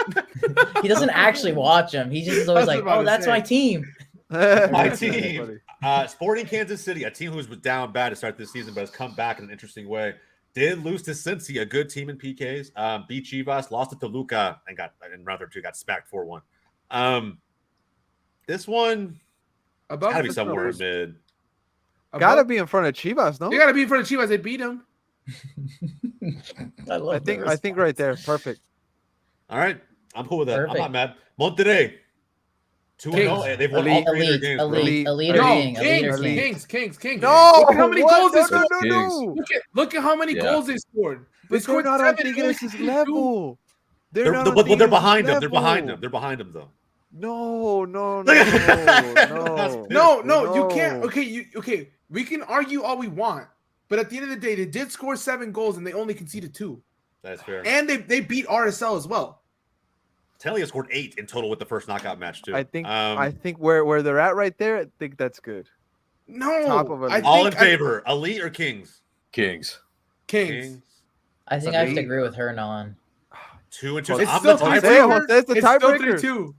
dad. He doesn't actually watch them. He just is always I was like, about "Oh, to that's say. my team." My That's team. funny. Sporting Kansas City, a team who was down bad to start this season, but has come back in an interesting way. Did lose to Cincy, a good team in PKs. Beat Chivas, lost to Toluca, and got in round 2 got smacked 4-1. This one Above gotta be the somewhere in Spurs. mid. Gotta Above- be in front of Chivas, no? You gotta be in front of Chivas. They beat them. I love I think right there, perfect. All right, I'm cool with that. Perfect. I'm not mad. Monterrey, 2-0. They've won all 3 of their games. bro. elite, No, king, elite Kings. No, Look at how many what? goals they No, scored. no. Look at how many Yeah. goals they scored. They But they're scored not on 7 Tigres' goals. level. They're not on behind them. They're Tigres' behind them. level. They're behind them, though. No, No, you can't. Okay, we can argue all we want, but at the end of the day, they did score 7 goals and they only conceded 2, That's fair. and they beat RSL as well. Telia scored 8 in total with the first knockout match, too. I think where they're at right there, I think that's good. No, Top of a I league. all in think- favor. Elite or Kings? Kings. Kings. I think I have to Elite. agree with Hernan. 2 and 2. It's I'm still the 3-2. tiebreaker. Jose's the It's still tiebreaker. 3-2.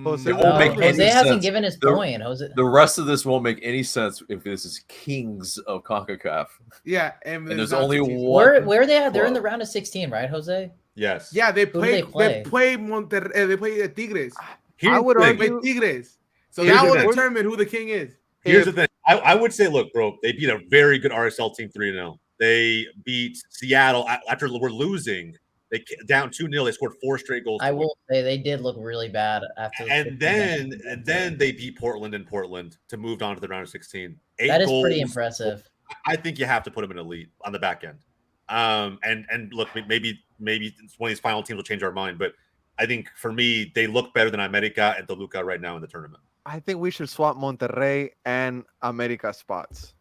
Jose No, won't No, make Jose any hasn't sense. given his The- point. Jose, The rest of this won't make any sense if this is Kings of CONCACAF. Yeah, and And there's not only 2 teams. one. where are they at? They're in the club. round of 16, right, Jose? Yes. Yeah, they Who do they play. play? Monterrey. They play Tigres. Here's I would the They thing. argue- play Tigres. So Here's that the will thing. determine who the king is. Here's the thing. I would say, look, bro, they beat a very good RSL team 3-0. They beat Seattle after we're losing. They down 2-0. They scored 4 straight goals. I will say they did look really bad after. the And 15 then they beat Portland in Portland to move on to the round of 16. 8 that is pretty goals. impressive. I think you have to put them in elite on the back end. And look, maybe one of these final teams will change our mind, but I think for me, they look better than America and Toluca right now in the tournament. I think we should swap Monterrey and America spots.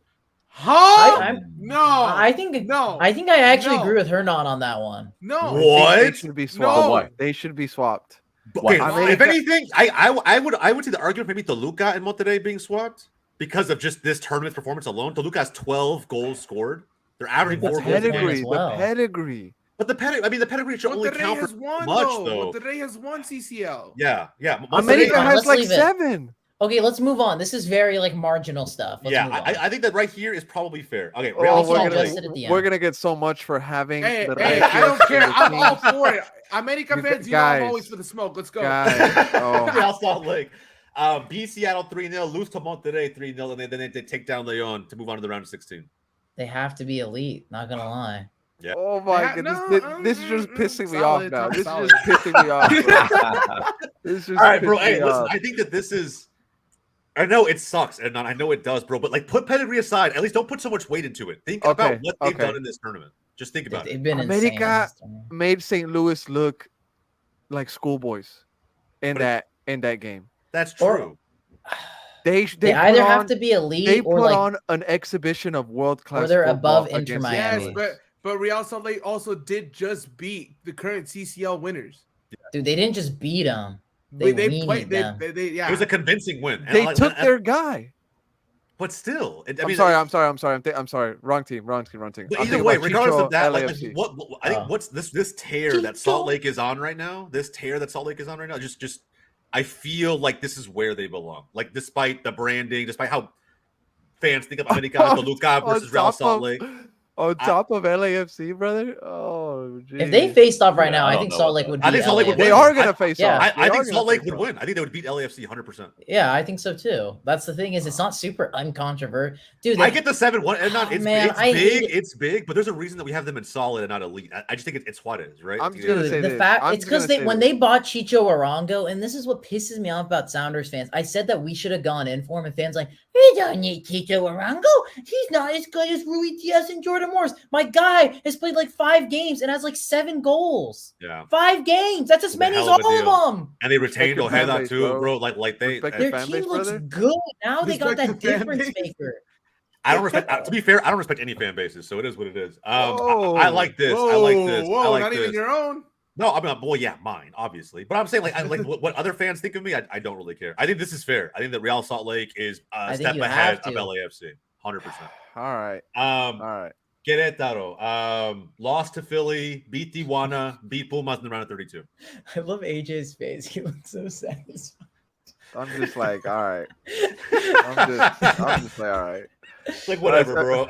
Huh? I'm- No. I think no. I think I actually No. agree with Hernan on that one. no. I think They What? should be No. swapped. Why? They should be swapped. Okay, Why? if anything, I would see the argument for maybe Toluca and Monterrey being swapped because of just this tournament performance alone. Toluca has 12 goals scored. They're averaging That's 4 goals a game. pedigree. Pedigree, as well. the pedigree. But the pedigree should only Monterrey count for has won, much, though. though. Monterrey has won CCL. Yeah. America fine, has let's like leave it. 7. Okay, let's move on. This is very like marginal stuff. Let's move on. I think that right here is probably fair. Okay, Oh, Real we're Salt gonna Lake. sit at the we're end. gonna get so much for having. Hey, the I don't care. I'm all teams. for it. America You fans, guys. I'm always for the smoke. Let's go. Guys, oh. Real Salt Lake. Beat Seattle 3-0, lose to Monterrey 3-0, and then they take down Leon to move on to the round of 16. They have to be elite. Not gonna lie. Yeah. Oh my Yeah, goodness, no, this is just pissing me solid, off now. This is solid. just pissing me off. Bro. This is just All right, bro. pissing Hey, me listen, off. I think that this is. I know it sucks, and I know it does, bro. But like, put pedigree aside. At least don't put so much weight into it. Think about what they've done in this tournament. Just think about it. They've been America insane. in this tournament. made St. Louis look like schoolboys in But that game. That's Or- true. They They either put have on, to be elite they or put like on an exhibition of world class. or they're above Inter Miami. Yes, but Real Salt Lake also did just beat the current CCL winners. dude, they didn't just beat them. They played. them. Yeah. It was a convincing win. And They like, took their guy. but still, I I'm mean, sorry. I'm sorry. Wrong team. But I'm either thinking way, about regardless Chicho, of that, like, LAFC. what I think what's this tear that Salt Lake is on right now? This tear that Salt Lake is on right now, just I feel like this is where they belong. Like, despite the branding, despite how fans think of America Toluca versus Real Salt Lake. On top of LAFC, brother. Oh, geez. If they faced off right Yeah, now, I I don't think know Salt about Lake that. would I beat think Salt Lake would LAFC. they win. are gonna face yeah. off. I They think are Salt gonna Lake face would off. win. I think they would beat LAFC 100%. Yeah, I think so too. That's the thing is it's not super uncontroversial. Dude, I get the 7-1, and not Oh, it's, man, it's I hate big, it. it's big, but there's a reason that we have them in solid and not elite. I just think it's what it is, right? I'm just Yeah. gonna say the this. fact I'm it's just gonna because say when this. they bought Chicho Arango, and this is what pisses me off about Sounders fans. I said that we should have gone in for him, and fans like, we don't need Chicho Arango. He's not as good as Rui Diaz and Jordan Morris. My guy has played like 5 games and has like 7 goals. Yeah. 5 games. That's as It's a many as hell of a all deal. of them. And they retained Respect your fan Ojeda base, too, bro. bro. Like they. Respect Their your fan team base, looks brother. good. Now they got Respect that the fan difference base. maker. I don't respect. To be fair, I don't respect any fan bases, so it is what it is. Whoa. I like this. I like this. Whoa, I like not this. even your own. No, I mean, well, yeah, mine, obviously. But I'm saying, like, what other fans think of me, I don't really care. I think this is fair. I think that Real Salt Lake is a think step you ahead have of to. LAFC, 100%. All right. All right. Querétaro, lost to Philly, beat Tijuana, beat Pumas in the round of 32. I love AJ's face. He looks so satisfied. I'm just like, all right. I'm just like, all right. Like, whatever, bro.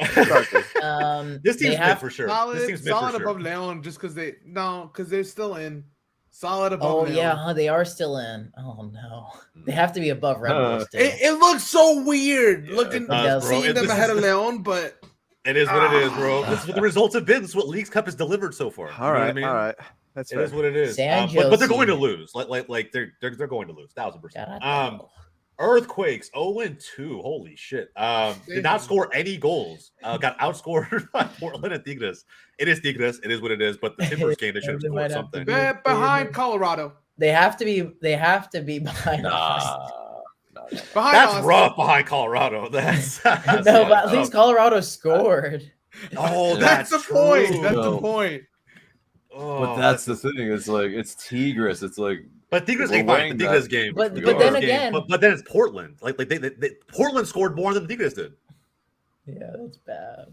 This team's mid for sure. This team's mid Solid for above sure. Leon just because they're still in. Solid above Oh Leon. yeah, huh, they are still in. Oh no, they have to be above Red Bulls too. It looks so weird looking, it does, bro. seeing them ahead of Leon, but It is what it is, bro. This is what the results have been. This is what Leagues Cup has delivered so far. All You know right. what I mean? All right. That's It fair. is what it is. San But they're going to Jose. lose. Like they're going to lose. 1000%. Carajo. Earthquakes 0-2. Holy shit. Did not score any goals. Got outscored by Portland and Tigres. It is Tigres. It is what it is. But the Timbers game, they should have They scored might have to something. be- behind Colorado. They have to be. They have to be behind us. Nah. Behind That's Austin. rough behind Colorado. That's No, fucked but at up. least Colorado scored. Oh, That's the true. point. That's No. the point. Oh, But that's the thing. It's like it's Tigres. It's like But Tigres We're game, fine. weighing The Tigres that. game. But- the but Tigres then game. again- but then it's Portland. Like they Portland scored more than the Tigres did. Yeah, that's bad.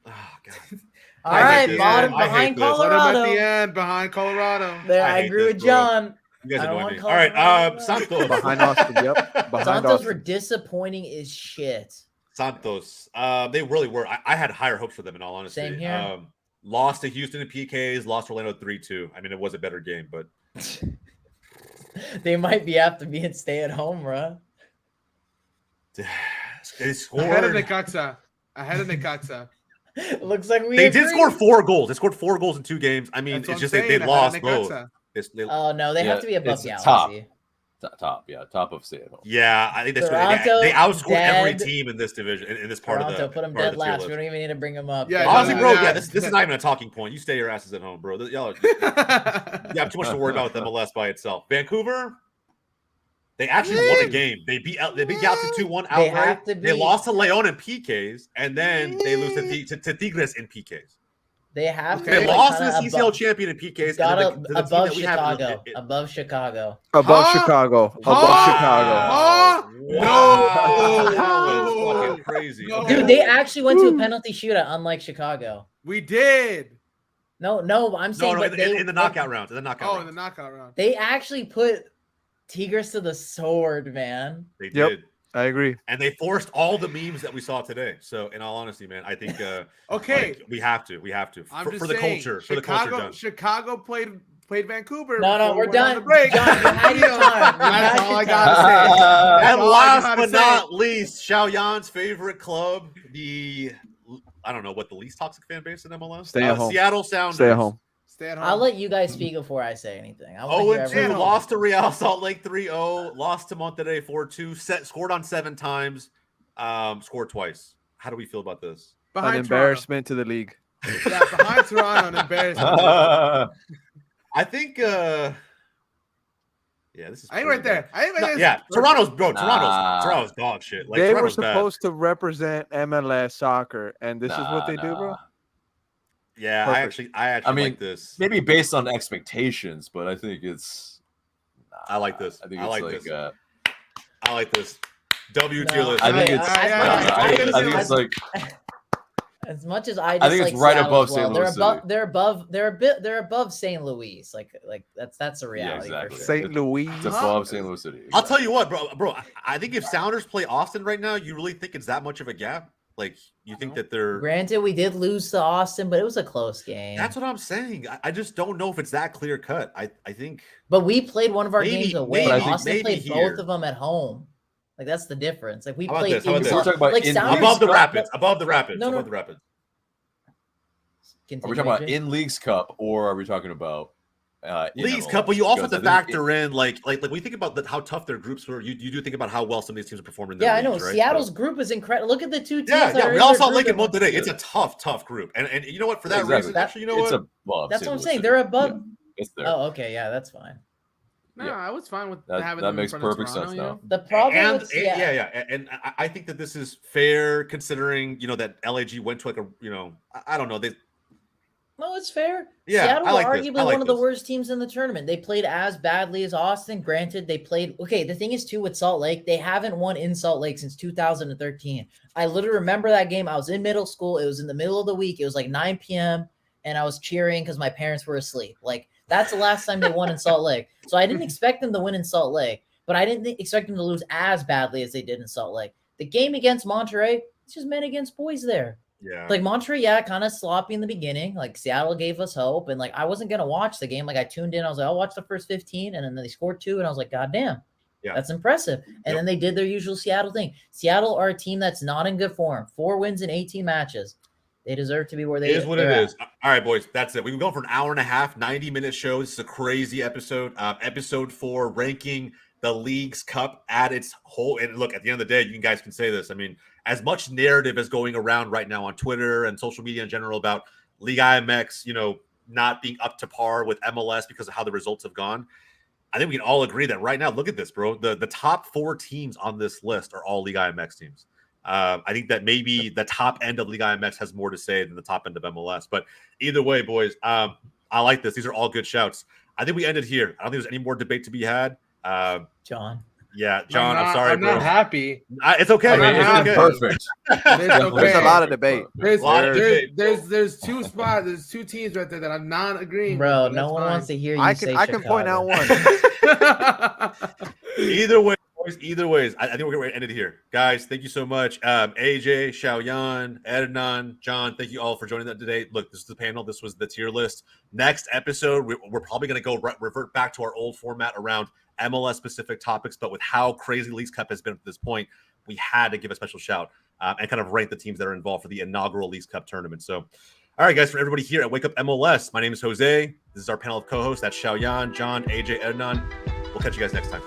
Oh, God. All I hate right, this, bottom man. I hate behind this. Let him at Colorado. the end behind Colorado. There, I I hate agree this, with bro. John. You guys I don't annoy want me. All right, Colorado. Santos. Behind Austin. Yep. Behind Santos Austin. were disappointing as shit. Santos. They really were. I had higher hopes for them in all honesty. Same here. Lost to Houston in PKs, lost to Orlando 3-2. I mean, it was a better game, but They might be have to be and stay at home, bro. they scored. Ahead of Necaxa. Ahead of Necaxa. Looks like we. They did agree. score 4 goals. They scored 4 goals in 2 games. I mean, That's what it's I'm just saying, they ahead of lost both. Necaxa. Oh no, they have to be above it's top. Galaxy. Top of stay at home. Yeah, I think that's Toronto, they outscored every dead. team in this division in this part Toronto, of the. put them part of dead the tier last. list. We don't even need to bring them up. Yeah, Honestly, no, bro, no, yeah, no. this is not even a talking point. You stay your asses at home, bro. Y'all, you have too much to worry about with MLS by itself. Vancouver, they actually won a game. They beat Galaxy 2-1 They outright. have to They be- lost to Leon in PKs, and then they lose to Tigres in PKs. They have to. Okay. They be lost to the kinda CCL above, champion in PKs. got and then to the team above that we have in- Chicago. Above Chicago. Above Huh? Chicago. Above Huh? Chicago. Huh? Wow. That No. was fucking crazy. No. Okay. Dude, they actually went to a penalty shootout, unlike Chicago. We did. No, I'm saying, but in the knockout rounds. In the knockout Oh, rounds. in the knockout round. they actually put Tigres to the sword, man. They Yep. did. I agree. And they forced all the memes that we saw today. So, in all honesty, man, I think Okay. like, we have to. I'm just for the saying, culture. For the culture, John. Chicago played Vancouver. No, before we we're went on done. the break. John, you had your time. You That's had all your I gotta time. say. That's And all I last gotta but say. not least, Xiaoyan's favorite club, I don't know what the least toxic fan base in MLS. Stay at home. Seattle Sounders. Stay at home. Stay at home. I'll let you guys speak before I say anything. I want to hear 0-2, everyone. lost to Real Salt Lake 3-0, lost to Monterrey 4-2, scored on 7 times, scored twice. How do we feel about this? behind An embarrassment to the league. Toronto. Yeah, behind Toronto, an embarrassment. I think yeah, this is I ain't pretty right there. bad. I ain't right there. Yeah, Toronto's Nah. Toronto's dog shit. Like They were Toronto's bad. supposed to represent MLS soccer, and this is what they do, bro. Yeah, Perfect. I actually mean, like this. Maybe based on expectations, but I think it's. I like this. I think I it's like like. this. I like this. W tier No, list. I think I- it's. I- I think it's like. As much as I I think dislike it's right Seattle above as well, St. Louis City. they're above St. Louis. Like that's a reality. exactly. For sure. St. Louis. It's above St. Louis City. I'll tell you what, bro. I think if Sounders play Austin right now, you really think it's that much of a gap? Like you think that they're? Granted, we did lose to Austin, but it was a close game. That's what I'm saying. I just don't know if it's that clear cut. I think. But we played one of our Maybe- games away. maybe- and Austin maybe played here. both of them at home. Like that's the difference. Like we How about played this? How about in this? We're talking about like in- Sounders Above the Cup- Rapids. Above the Rapids. No, no. Above the Rapids. Are we Continue, talking about AJ. in Leagues Cup or are we talking about in Leagues MLS? Cup, but you also have to Because I think factor in like we think about how tough their groups were. You do think about how well some of these teams are performing. In their Yeah, I know. leagues, right? Seattle's So- group is incredible. Look at the two teams. Yeah, that are in Real their Salt group Lake and that won- Monterrey. It's a tough group, and you know what? For that Exactly. reason, actually, you know it's what? above That's St. what I'm Louis saying. City. They're above. Yeah, it's there. Oh, okay, yeah, that's fine. No, Yeah. I was fine with That- having that them in makes front of perfect Toronto, sense you now. know? The problem And, with and I think that this is fair considering that LAG went to like a I don't know No, it's fair. Yeah, Seattle I like were this. arguably I like one of the this. worst teams in the tournament. They played as badly as Austin. Granted, they played okay. The thing is, too, with Salt Lake, they haven't won in Salt Lake since 2013. I literally remember that game. I was in middle school. It was in the middle of the week. It was like 9 p.m. and I was cheering because my parents were asleep. Like that's the last time they won in Salt Lake. So I didn't expect them to win in Salt Lake, but I didn't expect them to lose as badly as they did in Salt Lake. The game against Monterrey, it's just men against boys there. Yeah. Like Monterrey, yeah, kind of sloppy in the beginning. Like Seattle gave us hope, and like I wasn't gonna watch the game. Like I tuned in, I was like, I'll watch the first 15, and then they scored 2, and I was like, God damn, Yeah. that's impressive. And Yep. then they did their usual Seattle thing. Seattle are a team that's not in good form. 4 wins in 18 matches. They deserve to be where they It is what it they're at. is. All right, boys, that's it. We've been going for an hour and a half, 90-minute show. This is a crazy episode. Episode 4, ranking the Leagues Cup at its whole. And look, at the end of the day, you guys can say this. I mean, as much narrative is going around right now on Twitter and social media in general about League IMX, not being up to par with MLS because of how the results have gone. I think we can all agree that right now, look at this, bro. The top 4 teams on this list are all League IMX teams. I think that maybe the top end of League IMX has more to say than the top end of MLS. But either way, boys, I like this. These are all good shouts. I think we ended here. I don't think there's any more debate to be had. John. Yeah, John, I'm sorry, I'm bro. not happy. It's okay. I mean, It's it's okay. perfect. It's There's okay. a lot of debate. There's, Lot of debate. there's 2 spots. There's 2 teams right there that I'm not agreeing Bro, with. no one wants to hear you I say can point out Chicago. one. Either way, boys, either ways, I think we're going to end it here. Guys, thank you so much. AJ, Xiaoyan, Ednan, John, thank you all for joining us today. Look, this is the panel. This was the tier list. Next episode, we're probably going to revert back to our old format around MLS-specific topics, but with how crazy Leagues Cup has been at this point, we had to give a special shout and kind of rank the teams that are involved for the inaugural Leagues Cup tournament. So, all right, guys, for everybody here at Wake Up MLS, my name is Jose. This is our panel of co-hosts. That's Xiaoyan, John, AJ, Ednan. We'll catch you guys next time.